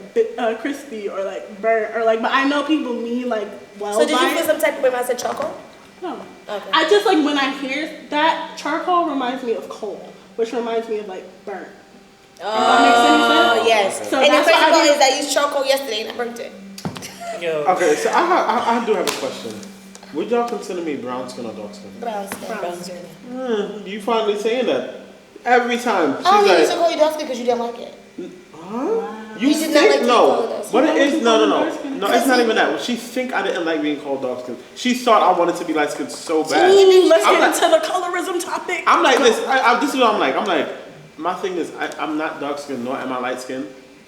crispy or like burnt or like. But I know people mean like well. So did by you it. feel some type of way when I said charcoal? No. Okay. I just like when I hear that charcoal reminds me of coal. which reminds me of like burnt. Oh, yes. So And the that's crazy why part is I used charcoal yesterday and I burnt it. Yo. Okay, so I do have a question. Would y'all consider me brown skin or dark skin? Brown skin. Brown skin. You finally saying that. Every time. She's Oh, you used like, to call you dark skin because you didn't like it. huh? You You did not like think being no? called dark skin. What it is? No. No, it's not Because even that. She think I didn't like being called dark skin. She thought I wanted to be light skin so bad. Ooh, let's I'm get like- into the colorism topic. I'm like this. This is what I'm like. I'm like, my thing is, I'm not dark skin nor am I light skin.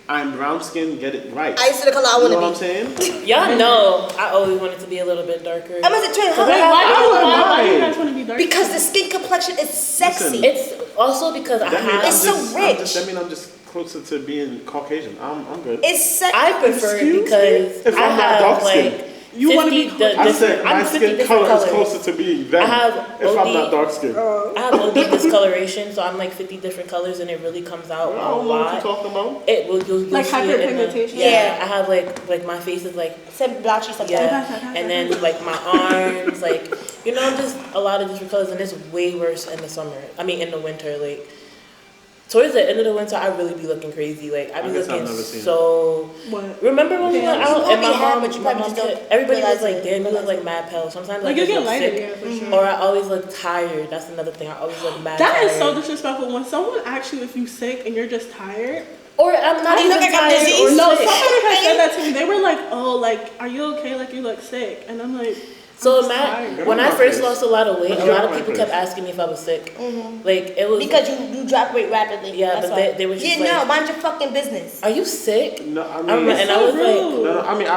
I'm brown skin. Get it right. I used to the color I You want know what I'm to be. saying? Y'all know I always wanted to be a little bit darker. I must tell you, Wait, how why do you lying. guys want to be dark? because the skin complexion is sexy. Listen. It's also because I That means have. It's so rich. That means I'm just closer to being Caucasian. I'm good. It's sexy. I prefer it Excuse me? because If I I'm not have dark like skinned. You wanna be 50 colored. I different. said my I'm 50 skin different color is colors. closer to being them I have if I'm OD. not dark skinned. I have OD discoloration, so I'm like 50 different colors, and it really comes out I a don't know what you're lot. talking about. It will you'll Like see it in the, hyperpigmentation? yeah. I have like my face is like Some blotchy sometimes. yeah, and then like my arms like just a lot of different colors, and it's way worse in the summer. I mean in the winter like. Towards the end of the winter, I really be looking crazy. Like I be I guess I've looking never seen so. What? Remember when we went Yeah. out You and my probably have, mom, but you my probably mom just don't said, everybody was realize like, it. "Damn, you look like mad pale." Sometimes Like I you just get look lighter, sick. yeah, for sure. Or I always look tired. That's another thing. I always look mad. That tired. is so disrespectful. When someone asks you if you sick and you're just tired. Or I'm not You even look like I'm tired diseased. or No, sick. somebody has said that to me. They were like, "Oh, like, are you okay? Like, you look sick." And I'm like, So I'm just Matt, tired. when I first lost a lot of weight, a Get lot out of my people face. kept asking me if I was sick. Like it was Because you drop weight rapidly. Yeah, That's but why. they were just Yeah, like- no, mind your fucking business. Are you sick? No, I I'm mean, like- and I so was like, rude. no, I mean,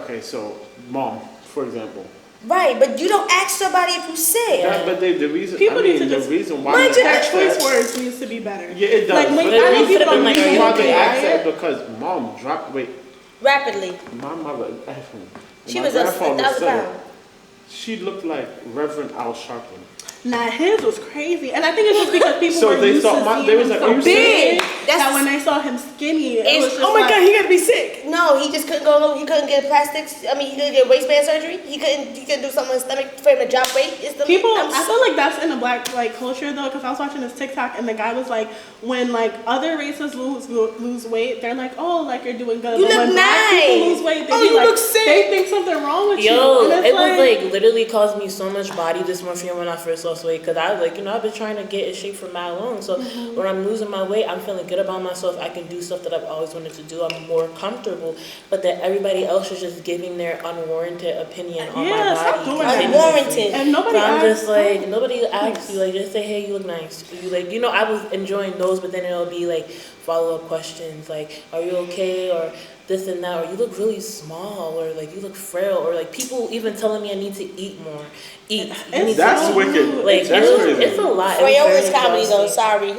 okay. So, mom, for example, Right, but you don't ask somebody if you sick. Yeah. but the reason, People I need mean, to the just reason why mind they your That ask choice that, words needs to be better. yeah, it does. Like, when but I know the people don't reason make why you they ask tired. that because mom dropped weight. Rapidly. My mother, She my was a grandfather 1,000 said it. pounds. She looked like Reverend Al Sharpton. Nah, his was crazy, and I think it's just because people So were they used thought to my- seeing they was him like, so "Oh, you big sick?" that That's- when they saw him skinny, it It's- was just oh my like, God, he gotta be sick. No, he just couldn't go. He couldn't get plastics. I mean, he couldn't get waistband surgery. He couldn't do something with his stomach for him to drop weight. People, I feel like that's in the black culture though, because I was watching this TikTok and the guy was like, when like other races lose weight, they're like, oh, like you're doing good. You But look when black people nice. lose weight, they Oh, be you like, look sick. they think something wrong with you. Yo, And it's it was like literally caused me so much body dysmorphia when I first lost weight because I was like, I've been trying to get in shape for mad long. So when I'm losing my weight, I'm feeling good about myself. I can do stuff that I've always wanted to do. I'm more comfortable. But that everybody else is just giving their unwarranted opinion on Yeah, my stop body. doing that. continuously. Unwarranted. and nobody So I'm asks, just like, nobody asks you, like, just say, hey, you look nice. You like, I was enjoying those, but then it'll be like follow-up questions, like, are you okay? Or this and that, or you look really small, or like, you look frail, or like, people even telling me I need to eat more. Eat. You need to That's eat. wicked. Like, That's crazy. it's a lot. It's Frail very is comedy though. exhausting.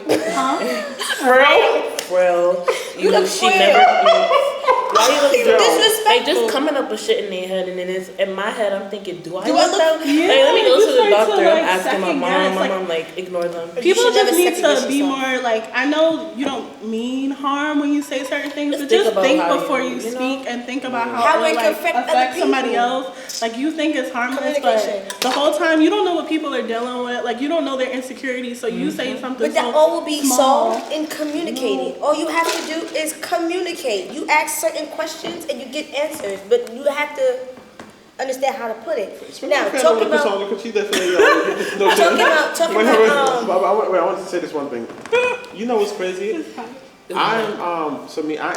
Sorry. Frail. You look she frail. never eats. Why you look You frail? disrespectful. Like, just coming up with shit in their head, and then it's in my head. I'm thinking, do I Do I look look- that? Yeah, Like, let me go you to the start to, doctor. like, I'm asking my second mom. guess, My like- mom like ignore them. People should just never need second-guess to be yourself. more like, I know you don't mean harm when you say certain things, Just but think just about think how before you you know? speak and think about How how it it can like affect other affect somebody people. else. Like you think it's harmless, Communication. but the whole time you don't know what people are dealing with. Like you don't know their insecurities, so you say something. But that so all will be small. solved in communicating. All you have to do is communicate. You ask certain questions and you get answers, but you have to understand how to put it. Now, talking about talking about wait, I want to say this one thing. You know what's crazy? I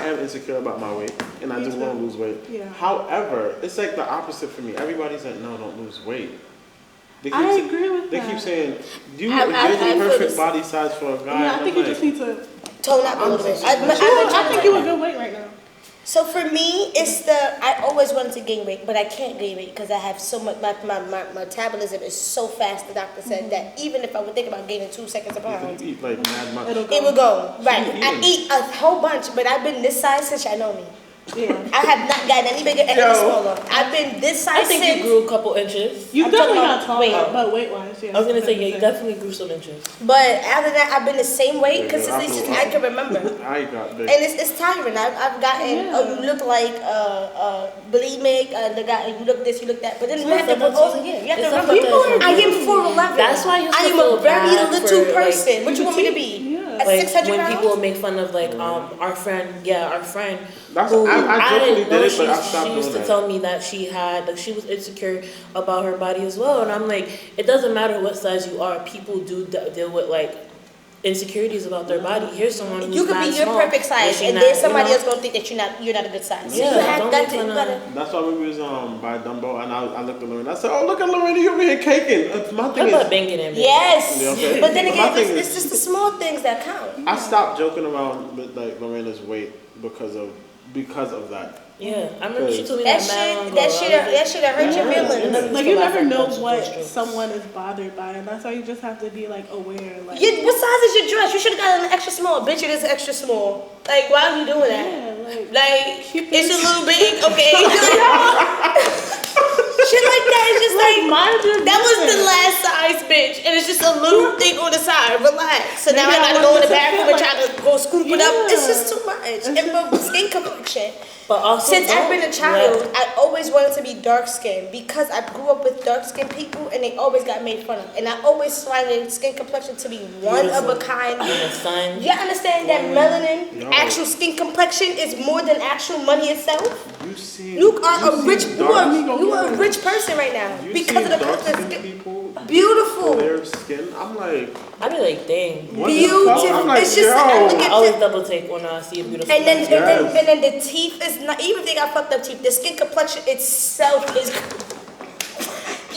am insecure about my weight, and I Me do too. want to lose weight. Yeah. However, it's like the opposite for me. Everybody's like, no, don't lose weight. They keep I say- agree with They that. keep saying, you're I the feel perfect this- body size for a guy. Yeah, I And think I'm you just like, need to. tone up a little bit. I think you're a good weight right now. So for me, I always wanted to gain weight, but I can't gain weight because I have so much, my metabolism is so fast, the doctor said, that even if I would think about gaining 2 seconds a pound, you eat like mad much. It'll go. it would go. Right. you I eating? eat a whole bunch, but I've been this size since I know me. Yeah. I have not gotten any bigger and any smaller. I've been this size I think since. you grew a couple inches. You I'm definitely talking got about taller, weight. but weight-wise, yeah. I was gonna say, yeah, you definitely grew some inches. But after that, I've been the same weight Yeah, consistently I since know. I can remember. I got big. And it's tiring. I've gotten, Yeah. oh, you look like bulimic, you look this, you look that. But then you have to It's up propose to- again. You have to it's up remember, to- I am 4'11". That's why you I am feel a very bad little for, person. What you want me to be? Yeah. At Like 600 when pounds? people make fun of like our friend That's who I jokingly didn't know did it, but I she stopped used doing to that. tell me that she had like she was insecure about her body as well, and I'm like, it doesn't matter what size you are, people do deal with like insecurities about their body. Here's someone who's You could be mad your small, perfect but size, she and not, then somebody you else gonna think that you're not a good size. Yeah, So you have don't that make to, you fun of- gotta. That's why when we was by Dumbo and I looked at Lorraine. I said, "Oh, look at Lorraine, you over here caking." My How thing about is, banging and Yes, Yeah, okay. but then My again, thing it's is- just the small things that count. I stopped joking around with like Lorena's weight because of that. Yeah, I remember she told me That that mad long shit, ago. that shit hurt your Yeah. feelings. Like you never know That's what true. someone is bothered by, and that's why you just have to be like aware. Like, What size is your dress? You should have gotten an extra small. Bitch, it is extra small. Like, why are you doing that? yeah, Like, Keep it's it- a little big, okay. Shit like that is just like, mind your that was the business. last size, bitch. And it's just a little thing on the side. Relax. So now Maybe I I gotta go in want the to bathroom fit, and try to go scoop it up. It's Yeah. just too much. And for skin complexion. But also, Since I've don't been a child, let- I always wanted to be dark skinned because I grew up with dark skinned people and they always got made fun of. And I always find skin complexion to be one of a kind. in the sun. You understand that melanin, Yo. actual skin complexion, is more than actual money itself? You see, You are a rich dark, you are a rich person right now You because see of the dark color skinned skin. people, Beautiful. their skin. I'm like, I be like, dang. what the Beautiful. fuck? I'm like, It's just- yo. I look I at always the- double take when I see a beautiful And then, person. and then the teeth is not, even if they got fucked up teeth, the skin complexion itself is.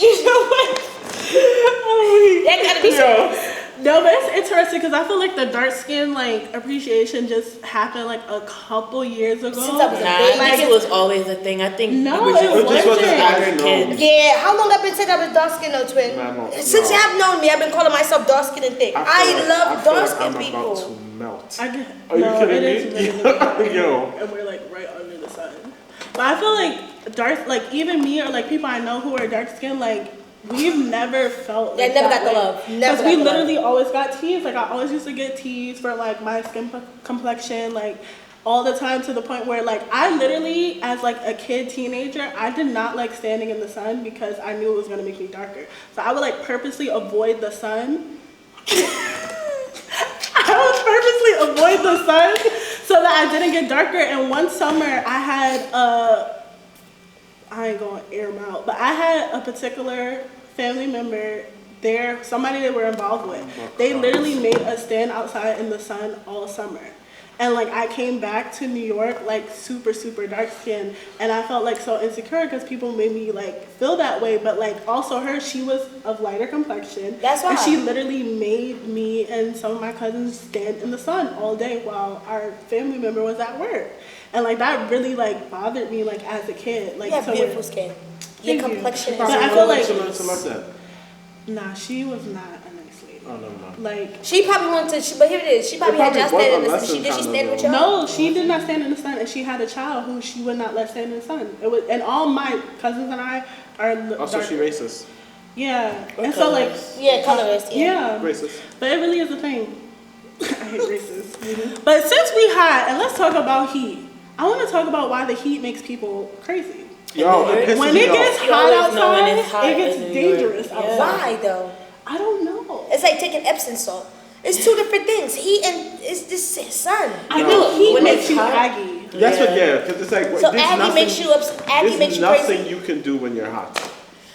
You know what? That gotta be so. No, but it's interesting because I feel like the dark skin like appreciation just happened like a couple years ago. Since I was a Nah, baby. I think it was always a thing. I think No, we were it just wasn't. watching It just other wasn't. kids. Yeah, how long I've been saying I've been dark skinned though, twin? Man, no, Since no. y'all known me, I've been calling myself dark skinned and thick. I love dark skinned I'm people. about to melt. I get, Are you no, kidding it me? is really, really hot here, Yo. and we're like right under the sun. But I feel like dark, like even me or like people I know who are dark skinned, like we've never felt. Yeah, like never that got the way. love. Never Because got we the love. literally always got teased. Like I always used to get teased for like my skin complexion, like all the time to the point where like I literally, as like a kid teenager, I did not like standing in the sun because I knew it was gonna make me darker. So I would like purposely avoid the sun. I would purposely avoid the sun so that I didn't get darker. And one summer I had I ain't gonna air them out, but I had a particular family member there, somebody they were involved with. They literally made us stand outside in the sun all summer. And like I came back to New York like super, super dark skinned, and I felt like so insecure because people made me like feel that way. But like also her, she was of lighter complexion. That's why. And she literally made me and some of my cousins stand in the sun all day while our family member was at work. And like that really like bothered me like as a kid. Like You have to beautiful where- skin. Thank Your you. complexion is. But I feel like to love that. nah, she was not a nice lady. Oh, never mind. Like She probably wanted to, but here it is. She probably had y'all probably stand in was the a sun. Did she lesson stand with kind y'all? no, she did not stand in the sun, and she had a child who she would not let stand in the sun. It was, and all my cousins and I are Also, dark. she racist. Yeah, and so like Yeah, colorist. Yeah. yeah, Racist. but it really is a thing. I hate racists. But since we hot, and let's talk about heat. I want to talk about why the heat makes people crazy. Yo, it pisses When me it off. gets You hot always know when outside, it's hot it gets in New York. dangerous Yeah. outside. Why though? I don't know. It's like taking Epsom salt. It's two different things. Heat and it's just sun. I No. know heat When makes it's you hot- aggy. That's what, yeah, because it's like, So there's Aggie nothing, makes you Aggie makes there's you nothing crazy. you can do when you're hot.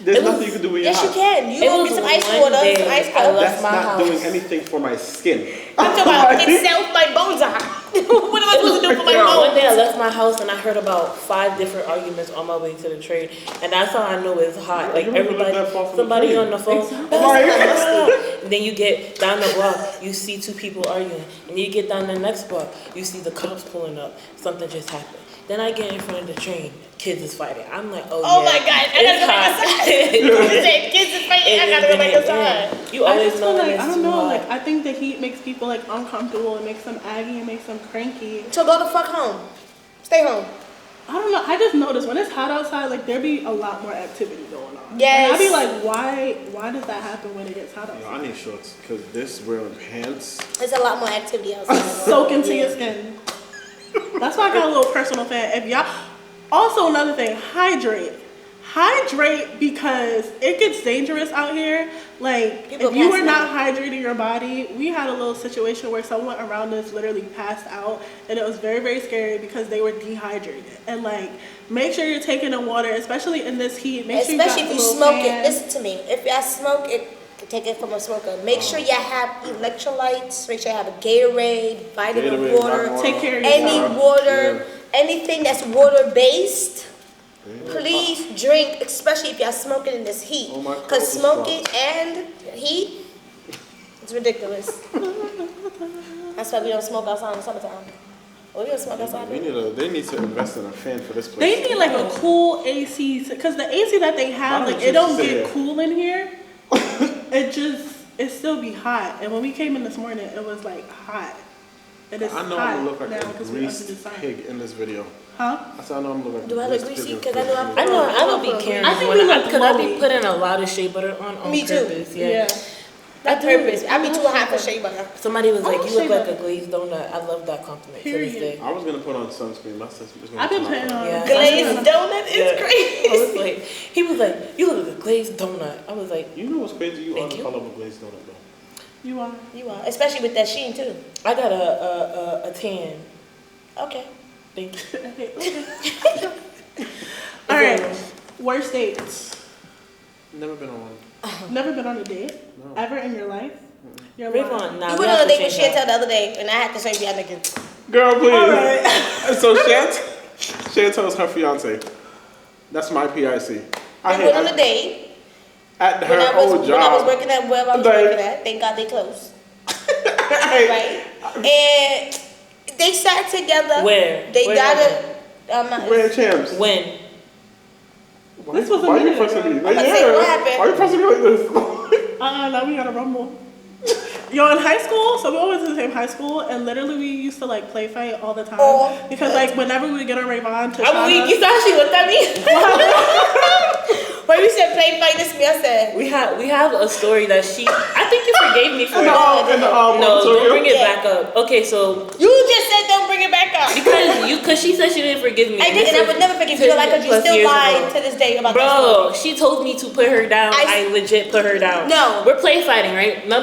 There's It was- nothing you can do when you're Yes, you hot. can. You It go was get some ice one water, day some ice I cup. left That's my not house. doing anything for my skin. I'm talking about itself. My bones are hot. What am I supposed to do for my One bones? day I left my house and I heard about 5 different arguments on my way to the train, and that's how I know it's hot. Like You don't live everybody, that far from the somebody train. on the phone. Right. And then you get down the block, you see 2 people arguing, and you get down the next block, you see the cops pulling up. Something just happened. Then I get in front of the train, kids is fighting. I'm like, oh Oh yeah, my God, I gotta go back inside. You said kids is fighting. I gotta go back inside. You I always just know feel when like it's I don't too know. hot. Like I think the heat makes people like uncomfortable. It makes them aggy. It makes them cranky. So go the fuck home. Stay home. I don't know. I just noticed when it's hot outside, like there be a lot more activity going on. Yes. And I be like, why does that happen when it gets hot Yo, outside? I need shorts because this wearing pants. There's a lot more activity outside. Soak into your skin. That's why I got a little personal fan. If y'all, also another thing, hydrate. Hydrate because it gets dangerous out here. Like People if you pass were not out. hydrating your body, we had a little situation where someone around us literally passed out, and it was very, very scary because they were dehydrated. And like, make sure you're taking in water, especially in this heat. Make sure Especially you got if you a little smoke fan. it. Listen to me. If y'all smoke it, take it from a smoker. Make sure you have electrolytes. Make sure you have a Gatorade, vitamin Gatorade, water, vitamin Take care of any yourself. water, anything that's water based. Please drink, especially if y'all smoking in this heat. Oh, my Because cold is smoking and heat, it's ridiculous. That's why we don't smoke outside in the summertime. Or we don't smoke outside. They need to invest in a fan for this place. They need like a cool AC because the AC that they have, Why like don't it you don't sit get here? cool in here. It still be hot. And when we came in this morning, it was like hot. And it's I know hot I'm gonna look like now a because we're under the greased sun. pig in this video. Huh? I said I know I'm looking like Do a I look greased greasy? pig. 'Cause I know I'm- I know, I don't be caring. I think we look because I be glowy. putting a lot of shea butter on Me too. purpose. Yeah. On purpose. I be too hot for shea butter. Somebody was I like, love "You look shea like a butter. glazed donut." I love that compliment to this Period. day. I was gonna put on sunscreen. My sister's gonna I've been come out. putting on. Yeah. Glazed donut is Yeah. crazy. I was like, he was like, "You look like a glazed donut." I was like, You know what's crazy? You are Thank the you. color of a glazed donut, though. You are. You are, especially with that sheen too. "I got a tan." Okay. Thank you. All right. Worst dates. Never been on one. Never been on a date No. ever in your life. You're Rayvon, lying. nah, You we went have on a to date with change Chantel that. the other day, and I had to show you how niggas. Girl, please. All right. So Chantel's her fiance. That's my PIC. We went on a date At when her I was old when I was job. working at wherever I was Like- working at. Thank God they closed. Right? And they sat together. Where? They Where got y'all a. Red champs. When? Why, This was a why you minute pressing ago. me? I'm gonna say, what happened? Why you pressing me like this? Now we gotta rumble. Yo, in high school, so we always in the same high school, and literally we used to like play fight all the time. Oh. Because like whenever we would get on Rayvon to I'm weak. You saw she looked at me. When you said play fight, this me, I said. We have a story that I think you forgave me for In it. the No, don't auditorium. bring it Yeah. back up. Okay, so You just said don't bring it back up. because she said she didn't forgive me. I did, and I would never forgive you because you 10+ still years lie ago. to this day about that story. Bro, she told me to put her down. I- I legit put her down. No. We're play fighting, right? No,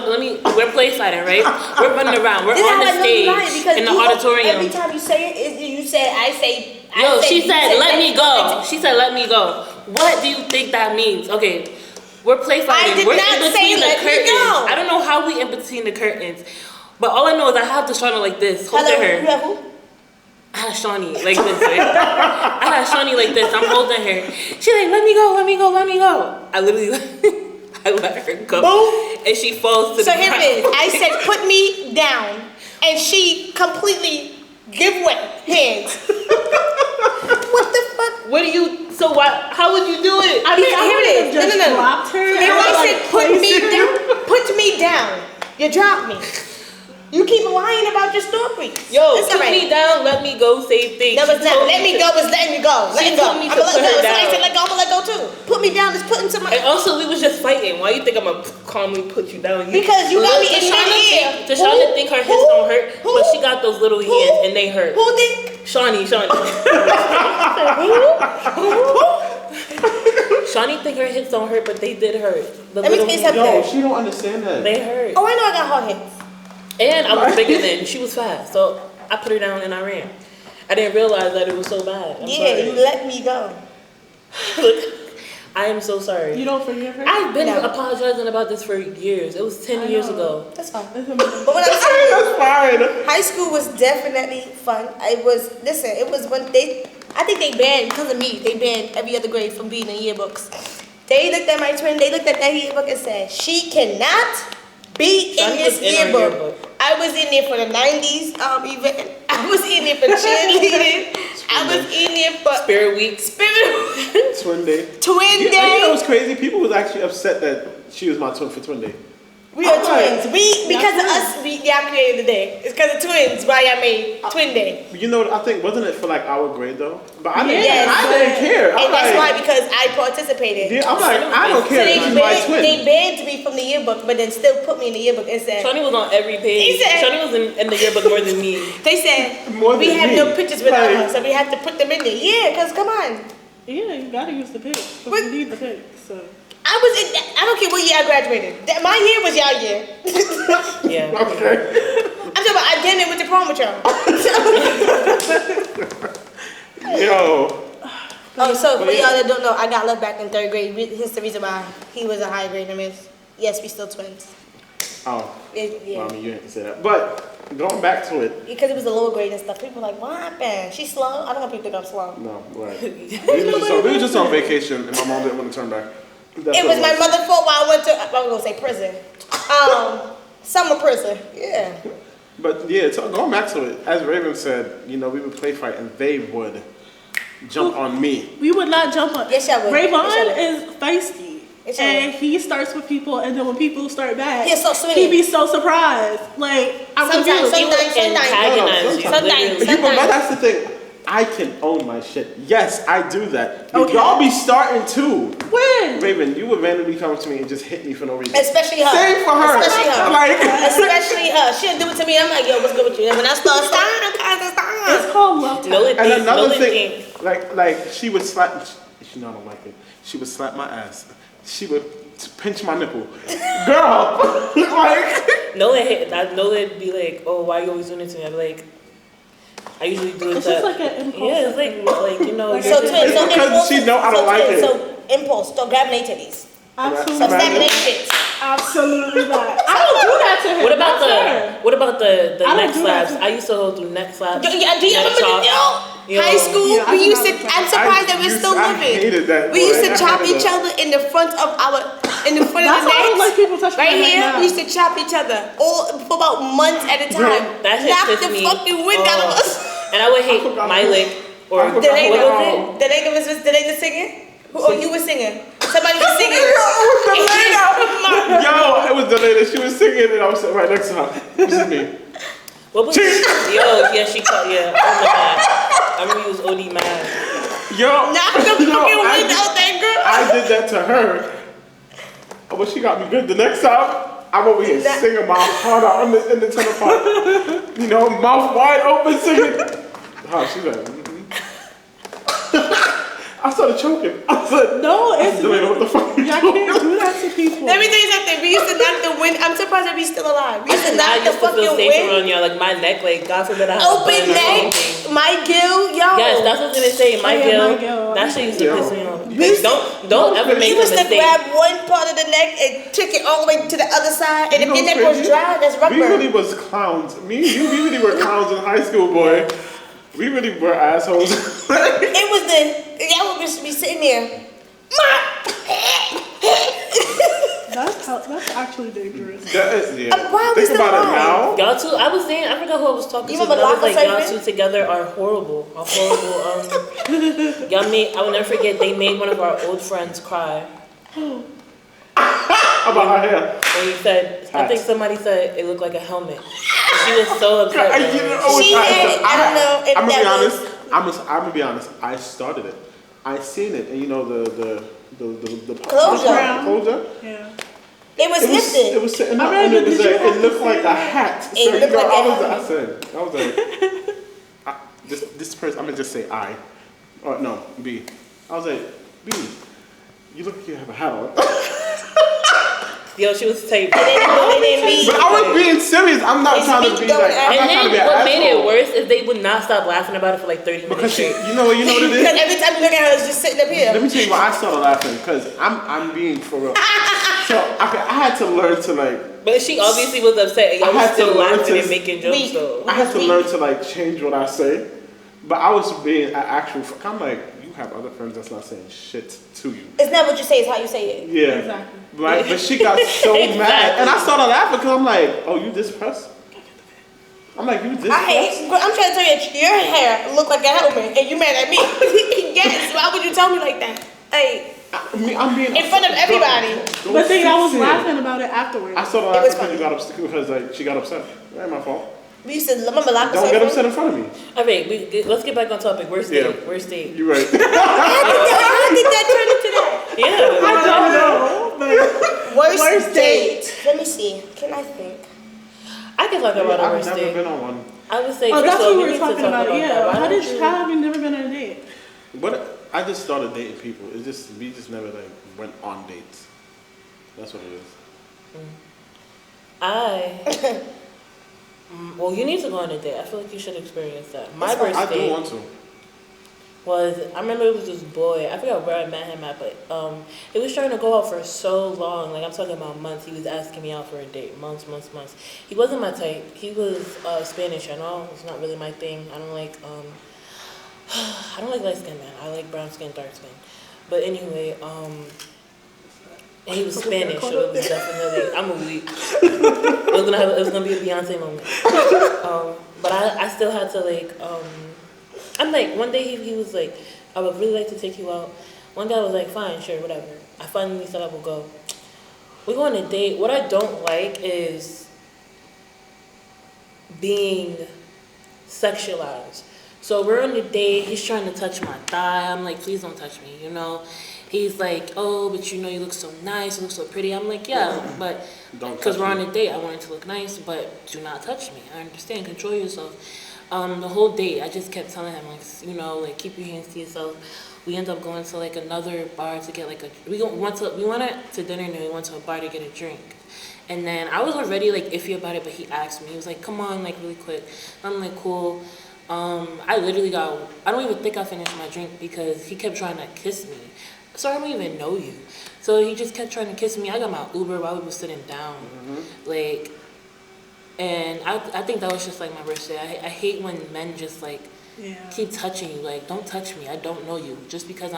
we're play fighting, right? We're running around. We're This is on how I the know you lying, stage because in the you- auditorium. Every time you say it, you say I say. Yo, she you said, say, let me go. She said, let me go. What do you think that means? Okay, we're play fighting. I did We're not in say between the let me curtains. go. I don't know how we in between the curtains. But all I know is I have Deshauna like this, holding Hello, her. you have who? I had Shawnee like this, right? I had Shawnee like this. I'm holding her. She like, let me go, let me go, let me go. I literally, I let her go. Boom. And she falls to So the here ground. it is. I said put me down, and she completely give way. Hands. What the fuck? What do you, so why, how would you do it? I mean, I Here would it have is. just No. dropped her. And and, I like, said put placed me her. down. Put me down. You dropped me. You keep lying about your story. Yo, It's put all right. me down, let me go, same thing. No, She it's not. told Let me go was letting you go. She Letting go. told me I'm to gonna put let her go. Somebody down. said let go. I'm gonna let go too. Put me down. Just putting somebody. And also, we was just fighting. Why you think I'm gonna calmly put you down? Because you got me in Deshauna mid-ear. think- Deshauna Who? think her hips Who? don't hurt, Who? but she got those little Who? hands and they hurt. Who think? Shawnee. Shawnee think her hips don't hurt, but they did hurt. The Let me little tell you hands, something. Yo, she don't understand that. they hurt. Oh, I know I got hard hits. And I was bigger than she was fast, so I put her down and I ran. I didn't realize that it was so bad. I'm Yeah, sorry. you let me go. Look, I am so sorry. You don't forgive her? I've been No. apologizing about this for years. It was 10 I years know. ago. That's fine. It's amazing. But what I'm saying is, That's fine. high school was definitely fun. It was when I think they banned, because of me, they banned every other grade from being in yearbooks. They looked at my twin, they looked at that yearbook and said, she cannot be in Shawnee this was in our yearbook. yearbook. I was in there for the 90s event. I was in there for cheerleading. I was in there for Spirit Week. Twin day. twin You know day. what's crazy? People was actually upset that she was my twin for Twin Day. We are I'm like, twins. Because of us, y'all created the day. It's because of twins why y'all made Twin Day. You know, I think, wasn't it for like our grade though? But I didn't, Yes. I didn't care. I'm And that's like, why, because I participated. yeah, I'm like, I don't So care. they She's my twin. banned me from the yearbook, but then still put me in the yearbook and said, Shawnee was on every page. He said- Shawnee was in the yearbook more than me. they said, More we than have me. no pictures with Like- us, so we have to put them in there. Yeah, because come on. Yeah, you gotta use the pics. But What? you need the pics. So. I don't care what year I graduated. My year was y'all year. Yeah. Okay. I'm talking about I didn't with the prom with y'all. Yo. Oh, so for y'all that don't know, I got left back in 3rd grade. Here's the reason why he was a high grade than me. Yes, we still twins. Oh. Yeah. Well, I mean, you didn't say that. But going back to it. Because it was a lower grade and stuff. People were like, what happened? She's slow? I don't want people to think I'm slow. No, right. we were just on vacation, and my mom didn't want to turn back. That's It what was my mother's fault while I went to, I was going to say prison. Summer prison. Yeah. But yeah, so going back to it, as Raven said, you know, we would play fight, and they would jump on me. We would not jump on. Yes, y'all would. Rayvon Yes, y'all would. is feisty. Yes, y'all And he starts with people, and then when people start back, He's so swinging. he be so surprised. Like, I'm Sometimes, confused. Antagonize you. Sometimes. You, but that's the thing. I can own my shit. Yes, I do that. Okay. Y'all be starting too. When? Raven, you would randomly come to me and just hit me for no reason. Especially her. Same for her. Especially her. Like, Especially her. She'll do it to me. I'm like, yo, what's good with you? And when I start It's starting, called love. No, it and ain't. another No, it thing, ain't. like she would slap. You know I don't like it. She would slap my ass. She would pinch my nipple. Girl, like. No, it'd be like, oh, why you always doing it to me? I'm like, I usually do it It's to. just like an impulse. Yeah, it's like you know. Like you're So just- twins, so Because impulse. she know I don't like it. So impulse, don't grab their titties. Absolutely. So stab Imagine. their shit. Absolutely not. I don't do that to him. What about That's her. the I don't neck do that slaps? to- I used to hold through neck slaps. Do you remember neck chops. Yo. high school? Yeah, I we do used to. not I'm surprised that we're still I living. hated that. We used to boy. I chop hated each that. other in the front of in the front That's of the why I don't necks. like people touching Right my neck here, now. we used to chop each other all for about months at a time. That shit Knock pissed the me fucking wind out of off. us. And I would hate forgot my who- lick or I what forgot Did who- was it? Oh. Did they just singing? Oh, you were singing. Somebody was singing. Yo, it was the lady. She was singing, and I was sitting right next to her. This is me. What was it? Yo, yeah, she called, yeah. Oh my god. I remember you was OD mad. Yo, Knock the fucking wind out that girl. I did that to her. Oh, but she got me good the next time. I'm over here singing my heart out in the tenor part. You know, mouth wide open singing. Oh, she's like, I started choking. I said, No, it's Delana, what the fuck you y'all doing? can't do that to people. Let me tell you something. We used to knock the wind. I'm surprised that we still alive. We used to I knock the used to feel fucking safer wind. around y'all, like my neck, like God forbid I have a Open button or neck, something. my gill, yo. Yes, that's what I was gonna say. My Oh, yeah, gill. my gill. That shit used to Yo. piss me off. We used to- Don't ever We make a used to mistake. grab one part of the neck and took it all the way to the other side. And You if your know neck what's was crazy? dry, that's We really rubber. was clowns. Me and you, we really were clowns in high school, boy. We really were assholes. It was y'all would just be sitting there. That's actually dangerous. That is, yeah. Why are we Think still about it alive? now. Y'all two, I was saying, I forgot who I was talking You to, but remember I was like, Locker y'all Surfing? two together are horrible. Y'all made, I will never forget, they made one of our old friends cry. About her hair. When he said, I think somebody said it looked like a helmet. She was so upset. I, bro. you know, She had- I don't know if I'm gonna that be was- honest. I'm gonna be honest. I started it. I seen it, and you know the Closure. closure. Yeah. It was It lifted. was sitting up, I and mean, it was did you like, have it to looked say like a that? hat. So It you looked know, like I a was like, this person. I'm gonna just say I, or no, B. I was like, B, you look like you have a hat on. Yo, she was tight. They didn't mean. But I was being serious. I'm not It's trying to me be going like. I'm And not trying to then be an what made it asshole. worse is they would not stop laughing about it for like 30 minutes Because she, straight. you know what it Because is. every time you look at her, it's just sitting up here. Let me tell you why I started laughing. Because I'm being for real. So I had to learn to like. But she obviously was upset and y'all I was had to still learn laughing to- and making jokes We- though. I had to learn to like change what I say. But I was being an actual. I'm like, you have other friends that's not saying shit to you. It's not what you say, it's how you say it. Yeah. Exactly. Right. But she got so mad, and I started laughing because I'm like, oh, you this press? I'm like, you this I press? hate. I'm trying to tell you, your hair look like a helmet, and you mad at me. Yes. Why would you tell me like that? Hey. I'm being in front of everybody. But then I was laughing about it afterwards. I saw the It was laughing because you got upset because like she got upset. That ain't my fault. We used to remember lock Don't get upset in front of me. All right, let's get back on topic. Where's Dave? Yeah. Where's Dave? You right. How did that turn into that? Yeah. I don't know. But Worst date. Let me see. Can I think? I can talk about a I've worst never date. been on one. I would say, oh, first that's of all, what we we need were to talking talk about. about Yeah. that. Why How don't you- have you never been on a date? But I just started dating people. It's just we just never like went on dates. That's what it is. Well, you need to go on a date. I feel like you should experience that. My It's fine. first I do date want to. was, I remember it was this boy. I forgot where I met him at, but he was trying to go out for so long. Like I'm talking about months. He was asking me out for a date, months. He wasn't my type. He was Spanish. I know it's not really my thing. I don't like light skin men. I like brown skin, dark skin. But anyway, and he was Spanish, so it was definitely I'm a weak. It was gonna be a Beyonce moment. But I still had to like I'm like one day he was like, I would really like to take you out. One day I was like, fine, sure, whatever. I finally said I would go. We go on a date. What I don't like is being sexualized. So we're on a date, he's trying to touch my thigh. I'm like, please don't touch me, you know? He's like, oh, but you know, you look so nice, you look so pretty. I'm like, yeah, but because we're on a date, I want it to look nice, but do not touch me. I understand, control yourself. The whole date, I just kept telling him, like, you know, like, keep your hands to yourself. We end up going to like another bar to get like we went to dinner and then we went to a bar to get a drink. And then I was already like iffy about it, but he asked me, he was like, come on, like really quick. I'm like, cool. I don't even think I finished my drink because he kept trying to kiss me. So I don't even know you. So he just kept trying to kiss me. I got my Uber while we were sitting down. Like, and I think that was just like my worst day. I hate when men just like keep touching you. Like, don't touch me. I don't know you. Just because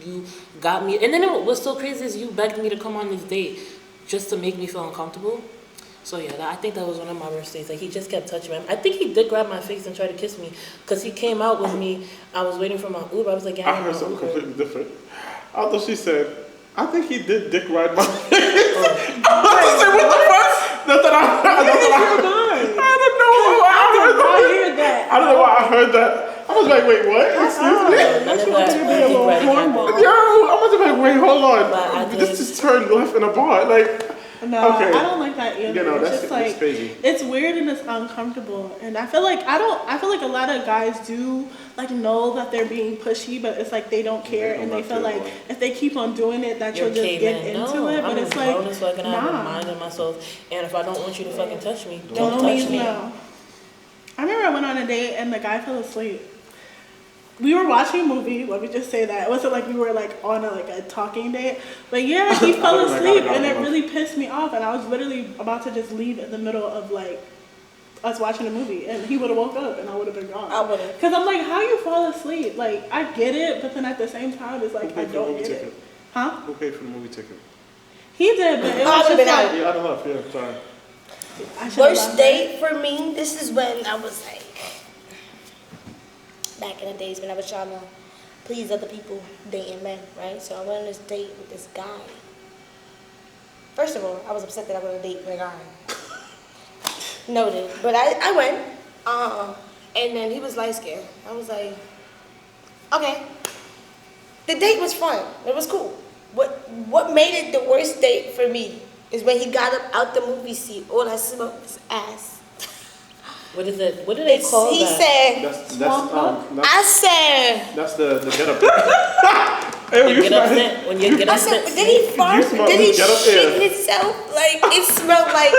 you got me. And then what's so crazy is you begged me to come on this date just to make me feel uncomfortable. So yeah, I think that was one of my worst days. Like he just kept touching me. I think he did grab my face and try to kiss me because he came out with me. I was waiting for my Uber. I was like, yeah, I heard something completely different. I thought she said, I think he did dick ride my face. I was just like, what the fuck? I don't know why I heard that. I don't know why I heard that. I was like, wait, what? Excuse me? Yo, I was like, wait, hold on. This just turned left in a bar. Like, no, okay. I don't like that either. You know, it's just like crazy. It's weird and it's uncomfortable. And I feel like a lot of guys do like know that they're being pushy, but it's like they don't care and they feel like if they keep on doing it that you'll just get into it. But it's like I have a mind in myself, and if I don't want you to fucking touch me, don't touch me. No. I remember I went on a date and the guy fell asleep. We were watching a movie, let me just say that. It wasn't like we were like on a talking date. But yeah, he fell asleep and it really pissed me off. And I was literally about to just leave in the middle of like us watching a movie. And he would have woke up and I would have been gone. I would have. Because I'm like, how you fall asleep? Like, I get it, but then at the same time, it's like, I don't get it. Huh? Who paid for the movie ticket? He did, but it was just like... Yeah, I don't know. Yeah, sorry. Worst date for me, this is when I was like... Back in the days when I was trying to please other people dating men, right? So I went on this date with this guy. First of all, I was upset that I went on a date with a guy. Noted. But I went, and then he was light skinned. I was like, okay. The date was fun. It was cool. What made it the worst date for me is when he got up out the movie seat, all I smelled was ass. What is it? What do they call he that? Said, I said. That's the get up. When you get I up said, did he fart? Did he shit himself? Like, it smelled like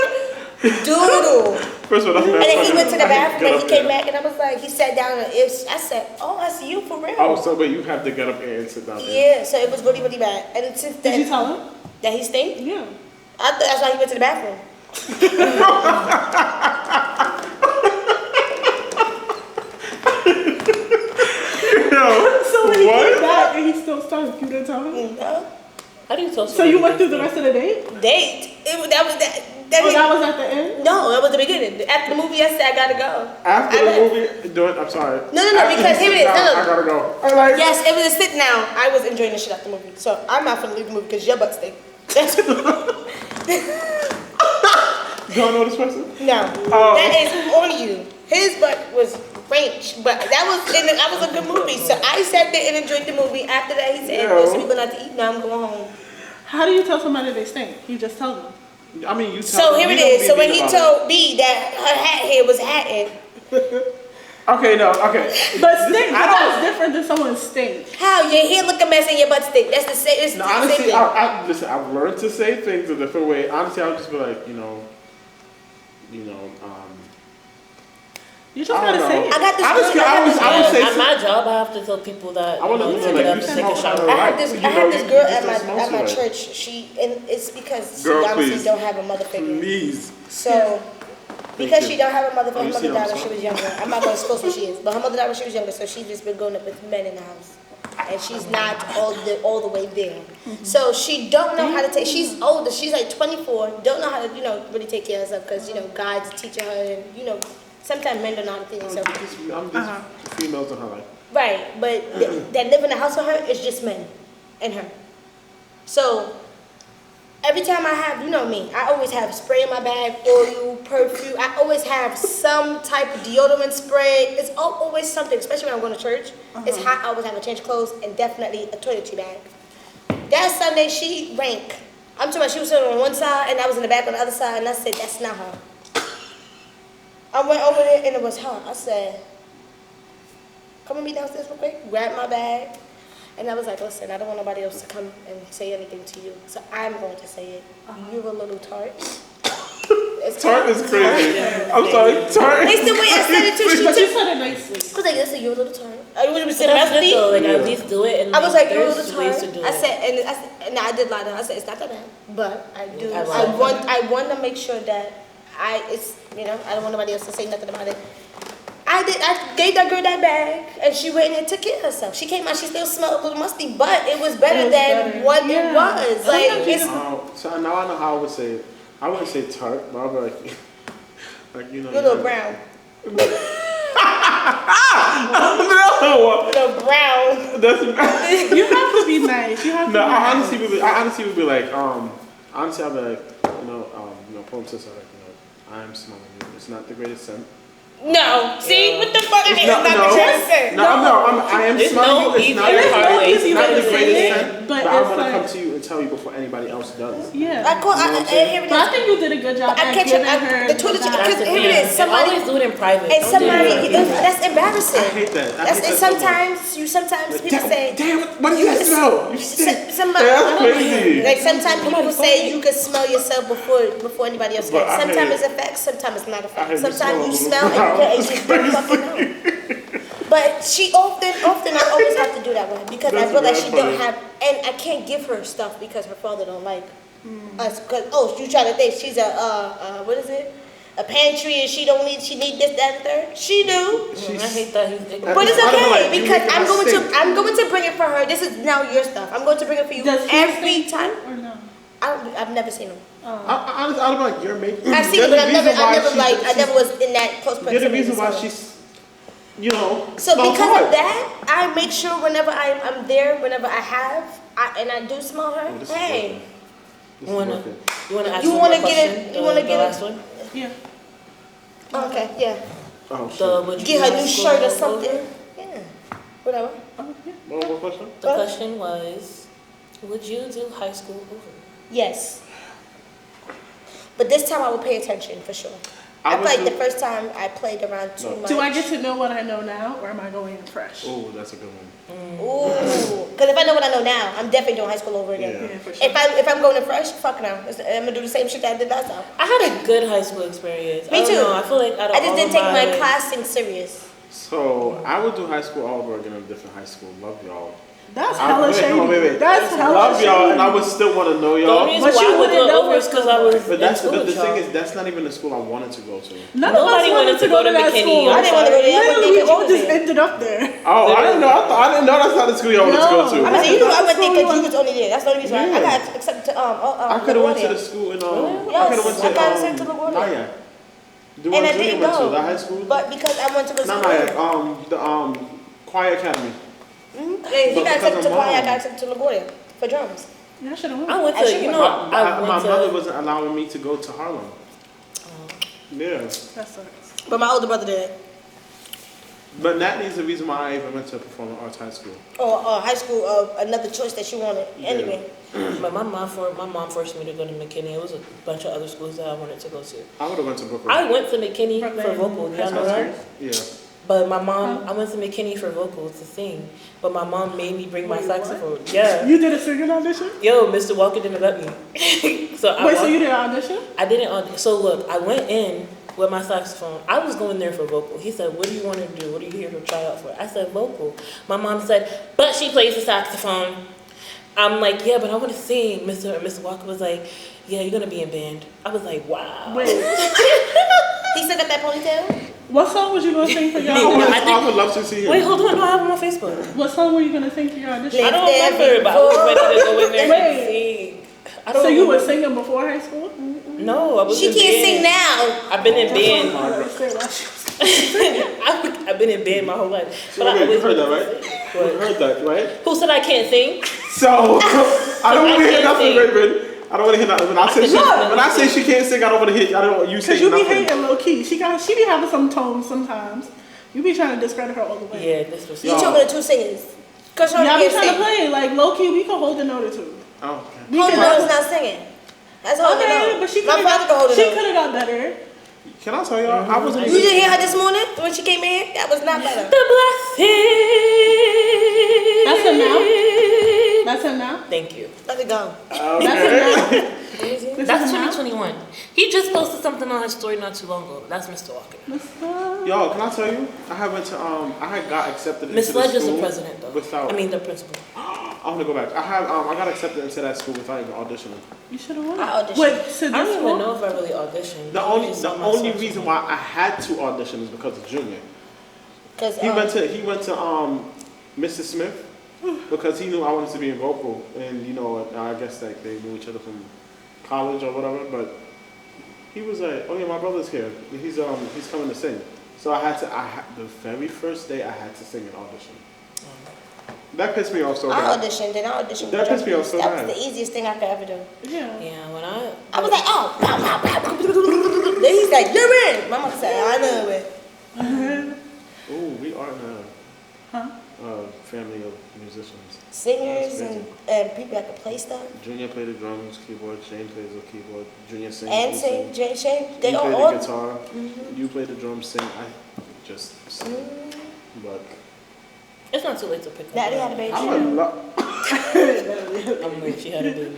doodle. First of all, and then he went to the bathroom and he came back and I was like, he sat down and I said, oh, I see you for real. Oh, so but you have to get up there and sit down there. Yeah, so it was really, really bad. And since then. Did you tell him? That he stink? Yeah. I thought that's why he went to the bathroom. So when he came back and he still stunk, you didn't tell him? No. How do you tell? So you went through the rest of the date? That was that. That was at the end? No, that was the beginning. After the movie, I said I gotta go. After I the left. movie, I'm sorry. No, After because you here sit it is. down, No. I gotta go. I'm like, Yes, it was a sit down. I was enjoying the shit out the movie, so I'm not gonna leave the movie because your butt stink. That's you don't know this person? no. Oh. That is on you. His butt was ranch, but that was a good movie. So I sat there and enjoyed the movie. After that, he said, "There's people not to eat. Now I'm going home." How do you tell somebody they stink? You just tell them. I mean, you So here you it don't is. be So when mean he about told me that her hat hair was hatting, Okay, no, okay. But stink, that's different than someone stink. how your hair look a mess and your butt stink? That's the same. It's No, the same honestly, thing. listen, I've learned to say things a different way. Honestly, I would just be like, You just I don't gotta say know. it. I got this Honestly, girl. I would say At my job, I have to tell people that I wanna you listen, get like, up you to take a smoke shower. out I of have this. You I know, have this you girl just at don't my smoke church. cigarettes. And it's because she Girl, obviously please. don't have a mother figure. Please. So because you. she don't have a mother Oh, figure, you her see mother what died I'm when she was younger. I'm not gonna expose who she is, but her mother died when she was younger, so she's just been growing up with men in the house, and she's not all the way there. So she don't know how to take. She's older. She's like 24. Don't know how to really take care of herself because God's teaching her, and sometimes men don't know how to take I'm themselves. these females in her life. Right, but that live in the house with her is just men and her. So every time I have, me, I always have spray in my bag, oil, perfume. I always have some type of deodorant spray. It's always something, especially when I'm going to church. It's hot. I always have a change of clothes and definitely a toiletry bag. That Sunday, she rank. I'm talking about she was sitting on one side and I was in the back on the other side, and I said, that's not her. I went over there and it was her. I said, come with me downstairs real quick, grab my bag. And I was like, listen, I don't want nobody else to come and say anything to you. So I'm going to say it. You're a little tart. Tart is crazy. I'm sorry, tart. It's the way I said it too. She But you took, said it nicely. I was like, listen, you're a little tart. I would have But said that's good though. rusty. Like at least do it. And I was like, you're a there's little ways tart. to do I it. said, I did lie to her. I said, it's not that bad. But I do. I I want to make sure that I don't want nobody else to say nothing about it. I gave that girl that bag, and she went in and took care of herself. She came out, she still smelled a little musty, but it was better than what it was. Like, it's, So now I know how I would say it. I wouldn't say tart, but I'll be like, you're a little brown. No. Little brown. That's You have to be nice. You have to no. be I nice. honestly would be like, honestly, I'd be like, pull to like, I'm smelling you. It's not the greatest scent. No. See, what the fuck? It's It's not the greatest scent. I am There's smelling no you. It's not easier the part way. it's not the to say greatest it, scent, but but I it's want to like- come to you and tell you before anybody else does. Yeah. Here it But I is. think you did a good job I at catch giving up. her The toilet vibe. because That's the here it thing. is. Somebody always do it in private. and Don't do it somebody in public. that's embarrassing. I hate that. I That's hate and that so sometimes people say. Damn, what does that smell? You stink. Somebody, That's crazy. like sometimes people say you can smell yourself before anybody else But can. I Sometimes hate it's a fact, sometimes it's not a I fact. hate the Sometimes you smell smell of and you don't fucking know. But she often I always have to do that with her because I That's feel like mad she funny. don't have, and I can't give her stuff because her father don't like us. Because you try to think she's a what is it? A pantry and she need this, that, and third. She do. I hate that he's ignorant. But it's I don't okay like you because making I'm her going sick. I'm going to bring it for her. This is now your stuff. I'm going to bring it for you Does he every stink time. or no? I've never seen him. Honestly, I'm like, you're making. I've seen him, but I never was in that close You're the proximity. reason why so. she's, So smells because hard. of that, I make sure whenever I'm there, whenever and I do smell her. Oh, this is Hey, This You is wanna working. ask You one wanna more get it- question? you wanna The get it- last one? Yeah. okay, yeah. Oh The shit. would you Get her do new school shirt or over? something. Yeah, whatever. One more question. The question was, would you do high school over? Yes. But this time I will pay attention for sure. I would feel like do- the first time I played around too much. Do I get to know what I know now, or am I going in fresh? Oh, that's a good one. Ooh, because if I know what I know now, I'm definitely doing high school over again. Yeah. Yeah, for sure. If I'm going to fresh, fuck no. I'm gonna do the same shit that I did last time. I had a good high school experience. Me I don't too. know, I feel like out of I just all didn't of take my my classing serious. So I would do high school all over again in a different high school. Love y'all. That's hella shady. Wait. That's I hella love shady. y'all, and I would still want to know The y'all. only reason But why you I would wouldn't go know over is us because so I was much. But in that's school the with thing y'all. is that's not even the school I wanted to go to. None Nobody of us wanted to go to that McKinney. school. I didn't want to go there. I went Literally, there we all 'cause you just was there. ended up there. Oh, I didn't know. I didn't know that's not the school y'all wanted to go to. No. I mean, you know, I went there School because you you was only there. That's the only reason why I Yeah. got accepted to I could have went to the LaGuardia. school in Yes, I could have went I got sent to to LaGuardia. Nyack. The And one I Junior didn't went to, go. the high school. But because I went to the Not school. Nyack. The choir academy. And he But got because accepted of to choir, I mom. got accepted to LaGuardia for drums. Yeah, I should have I went. went I to, should've you went. know, My I went mother to. wasn't allowing me to go to Harlem. Yeah. That sucks. But my older brother did. But that is the reason why I even went to performing arts high school. Or high school, another choice that she wanted. Anyway. But my mom forced me to go to McKinney. It was a bunch of other schools that I wanted to go to. I would have went to Brooklyn. I went to McKinney for Brooklyn. vocal. Y'all know High that? Yeah. But my mom, I went to McKinney for vocals to sing. But my mom made me bring my Wait, saxophone. Yeah. You did a singing audition? Yo, Mr. Walker didn't let me. So I Wait, so walked- you did an audition? I didn't. So look, I went in with my saxophone. I was going there for vocal. He said, "What do you want to do? What are you here to try out for?" I said, "Vocal." My mom said, "But she plays the saxophone." I'm like, "Yeah, but I want to sing." Mr. Walker was like, "Yeah, you're gonna be in band." I was like, "Wow." Wait, He still got that ponytail? what song was you going to sing for your No, audition? I I would love to see him. Wait, hold on. No, I have him on Facebook. What song were you going to sing for your audition? I don't remember, but I was ready to go in there and Wait. sing. I don't So you were remember. singing before high school? No, I was. She in can't band. sing now. I've been in band. Wait, I've been in band my whole life. But I Wait, you always heard that, wanted right? to sing. You What? heard that, right? Who said I can't sing? So I don't want to hear can't nothing, sing. Raven. I don't want to hear nothing. When I say she can't sing, I don't want to hear. I don't want you because saying you be nothing. hating low key. She be having some tones sometimes. You be trying to discredit her all the way. Yeah, this was. You talking to two singers. Cause Y'all be can't trying to sing. play like low key. We can hold a note or two. Oh, okay. We Hold can on, not singing. That's all I Okay, know. but she My could father can hold have. it She up. could have got better. Can I tell y'all? I wasn't You didn't hear her this morning when she came in? That was not better. The blessing. That's him now. That's him now. Thank you. Let it go. That's him now. This That's is him now? 2021. He just posted something on his story not too long ago. That's Mr. Walker. Y'all, can I tell you? I had got accepted into Miss the Sledge is school the president, though. without. I mean, the principal. I want to go back. I got accepted into that school without even auditioning. You should have won. I auditioned. Wait, to I this don't even school? know if I really auditioned. The I only just the saw my only social reason media. why I had to audition is because of Junior. Because He went to Mrs. Smith because he knew I wanted to be in vocal, and I guess like they knew each other from college or whatever. But he was like, "Oh yeah, my brother's here. He's coming to sing." So the very first day I had to sing an audition. That pissed me off so I bad. auditioned and I auditioned. That for pissed me off so That bad. was the easiest thing I could ever do. Yeah. Yeah, when I I was like, oh, pow, pow, pow. Then he's like, you're in. My mother said, I know it. Ooh, we are in Huh? a family of musicians. Singers That's and people that can play stuff. Junior played the drums, keyboard. Shane plays the keyboard. Junior sings. And you sing, Jay Shane. They You all, play the guitar. Mhm. You play the drums. Sing. I just sing. But it's not too late to pick up. Daddy had a baby. I'm a lot. I'm like, she had a baby.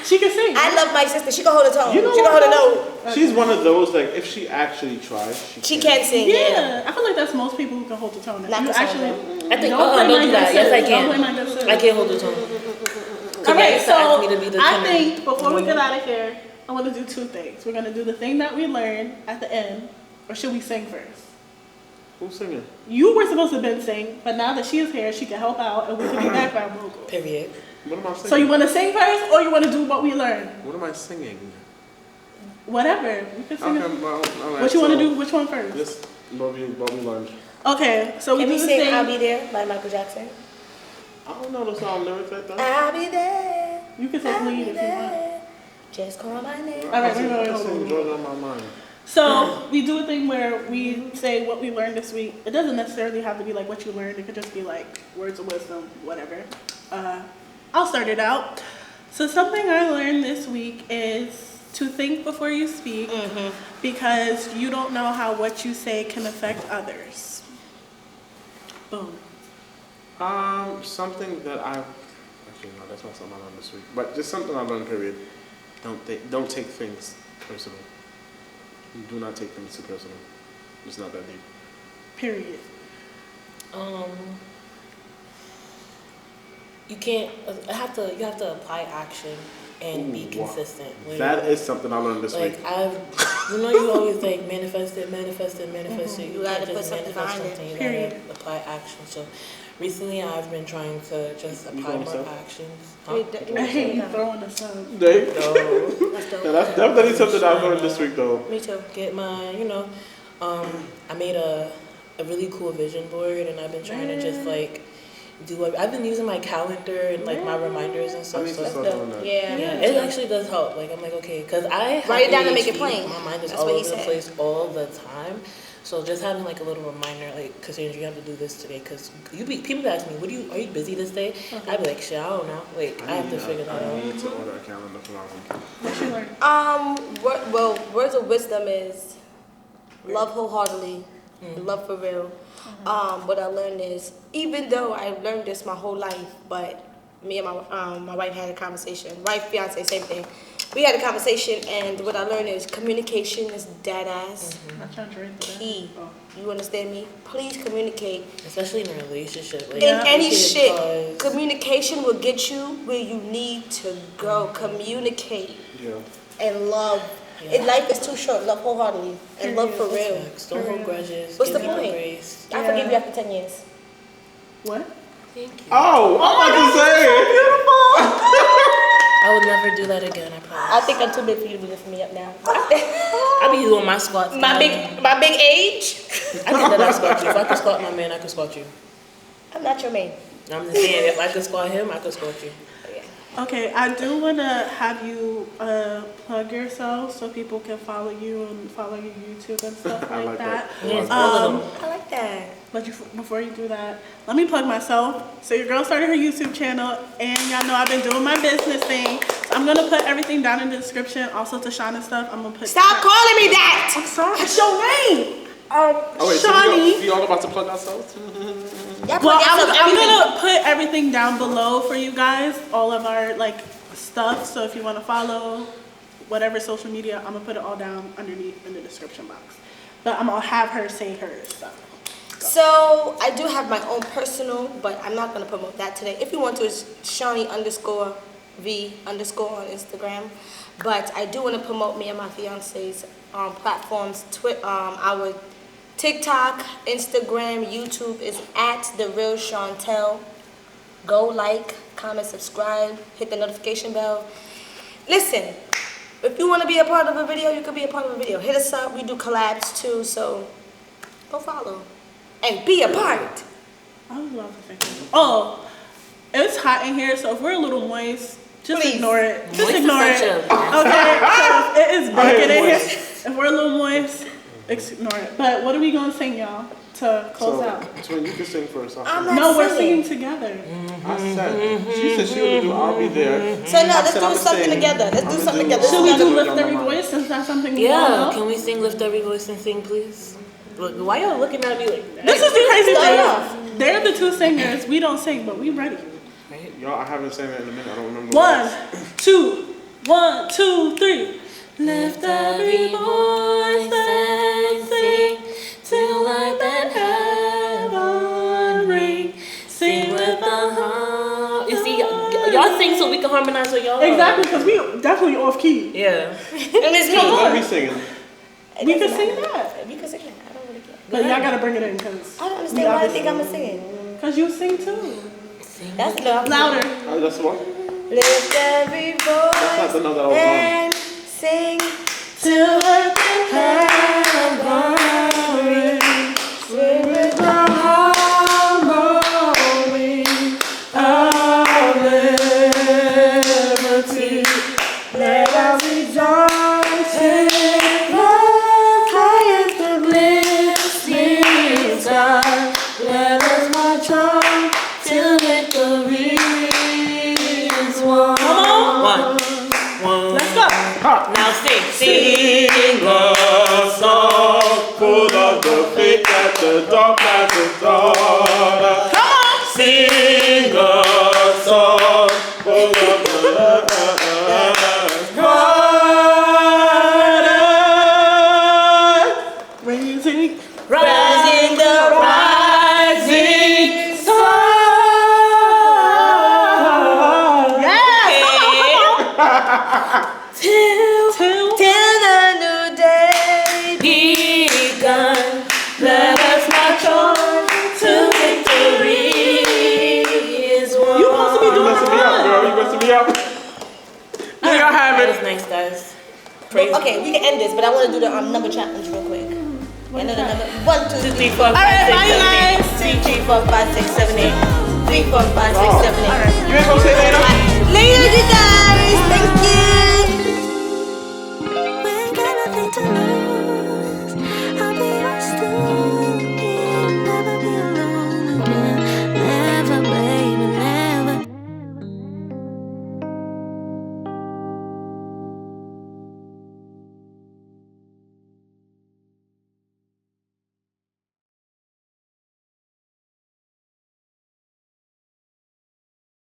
She can sing. I love my sister. She can hold a tone. You know She can what, hold a note. She's one of those like if she actually tries, She can sing. Yeah, I feel like that's most people who can hold the tone. Not You the song, actually I think. don't play Don't my do that. good Yes, I sis. Don't play my can. good sis. I can't hold the tone. Okay, used to ask me to be so the I tenor. think before we get out of here, I want to do two things. We're gonna do the thing that we learned at the end, or should we sing first? Who's singing? You were supposed to have been sing, but now that she is here, she can help out, and we can do background vocals. Period. What am I singing? So you want to sing first, or you want to do what we learned? What am I singing? Whatever. We can sing. Okay, it. well, all right, What you want to so do? Which one first? This what we learned. Okay, so we Can do we the sing thing. I'll Be There by Michael Jackson? I don't know the song lyrics like that. I'll be there. You can take I'll lead be if you want. there. Just call my name. All right, I sing, wait, I hold sing on. Georgia on my mind. So we do a thing where we say what we learned this week. It doesn't necessarily have to be like what you learned. It could just be like words of wisdom, whatever. I'll start it out. So something I learned this week is to think before you speak, because you don't know how what you say can affect others. Boom. Something that actually no, that's not something I learned this week, but just something I learned. Period. Don't take things personal. Do not take things too personal. It's not that deep. Period. you can't. You have to apply action and be consistent. That is something I learned this week. You always like manifest it. You gotta can't put just something manifest behind it. something. You Period. gotta apply action. So recently, I've been trying to just apply going more yourself? actions. I hate you throwing us up. Dave? No. That's dope. Yeah, that's definitely something I've learned this week, though. Me too. Get my, I made a really cool vision board, and I've been trying to just like I've been using my calendar and like my reminders and I stuff. need to So start doing that. Yeah. yeah, it actually does help. Like I'm like, okay, because I have Write it down and make it ADHD. plain. My mind is That's all what he over the said. place all the time. So just having like a little reminder, like, Cassandra, you have to do this today. Because people ask me, are you busy this day? I'd be like, shit, I don't know. Like I have to figure that I out. need to order a calendar for my room. What you learn? Words of wisdom is love wholeheartedly, love for real. What I learned is, even though I've learned this my whole life, but me and my wife had a conversation. Wife, fiance, same thing. We had a conversation, and what I learned is communication is dead ass I tried to drink that. key. Oh. You understand me? Please communicate. Especially in a relationship. Like, In any because- shit, communication will get you where you need to go. Communicate Yeah. and love. Yeah. Life is too short. Love wholeheartedly and love for real. Facts. Don't hold grudges. What's give the people point? grace. I forgive you after 10 years. What? Thank you. Oh, I'm about to say. I would never do that again, I promise. I think I'm too big for you to be lifting me up now. I be doing my squats. my big age. I think that I squat you. If I could squat my man, I could squat you. I'm not your man. I'm just saying, if I could squat him, I could squat you. Okay, I do want to have you plug yourself so people can follow you and follow your YouTube and stuff I like like that. that. Yes, all of them. I like that. But before you do that, let me plug myself. So your girl started her YouTube channel, and y'all know I've been doing my business thing. So I'm gonna put everything down in the description. Also to Shauna's stuff, I'm gonna put. Stop calling me that. I'm sorry. It's your name. Oh, wait, Shawnee. so we all about to plug ourselves? Y'all Well, put yourself I'm everything. gonna put everything down below for you guys, all of our like stuff. So if you want to follow whatever social media, I'm gonna put it all down underneath in the description box. But I'm gonna have her say hers stuff. So I do have my own personal, but I'm not gonna promote that today. If you want to, it's Shawnee_V_ on Instagram. But I do want to promote me and my fiance's platforms. Our TikTok, Instagram, YouTube is @TheRealChantel. Go like, comment, subscribe, hit the notification bell. Listen, if you want to be a part of a video, you can be a part of a video. Hit us up. We do collabs too, so go follow and be a part. I was about to say something. Oh, it's hot in here, so if we're a little moist, just Please. ignore it. Just Moist is ignore it. such a- Okay, 'cause it is baking in here. moist. If we're a little moist, ignore it. But what are we gonna sing, y'all, to close out? Twin, you can sing first. I'm I not No, we're singing. singing together. said, she said she would do I'll Be There. So no, I let's said do I'ma something sing. together. Let's do I'ma something do- together. Should we I'ma do do Lift Y'all Every Know Mine. Voice since that's something we all Yeah, know? can we sing Lift Every Voice and Sing, please? Look, why y'all looking at me like that? This is the crazy Start off. thing. They're the two singers. We don't sing, but we ready. Right? Y'all, I haven't sang that in a minute. I don't remember. the One, words. two, 1, 2, 3. Lift every voice and sing till like that heaven ring. Sing with the heart. You see, y'all sing so we can harmonize with y'all. Exactly, because we definitely off key. Yeah. And it's me. Let me singing. We can sing that. We can sing that. I don't really care. But y'all gotta bring it in, because I don't understand why I think I'm singing. you sing too. That's enough. Louder. That's what? Lift every That's not voice the note that I was on. and sing Till heaven Sing with the harmony of liberty. Let us rejoice in the highest of listening sky. Let us march on till victory is won. Come on. One. Let's go. Now sing. Sing a song full of the faith that the dark night has taught. Come on. Sing a song full of the Raising. rising the rising sun. You messing me up, girl. You messing me up. There y'all have That was it. nice, guys. But, okay, we can end this, but I want to do the number challenge real quick. Another number. 1, 2, 3, 4, 5, 6, 7, 8. 3, 4, 5, 6, 7, 8. 3, 4, 5, 6, 7, 8. You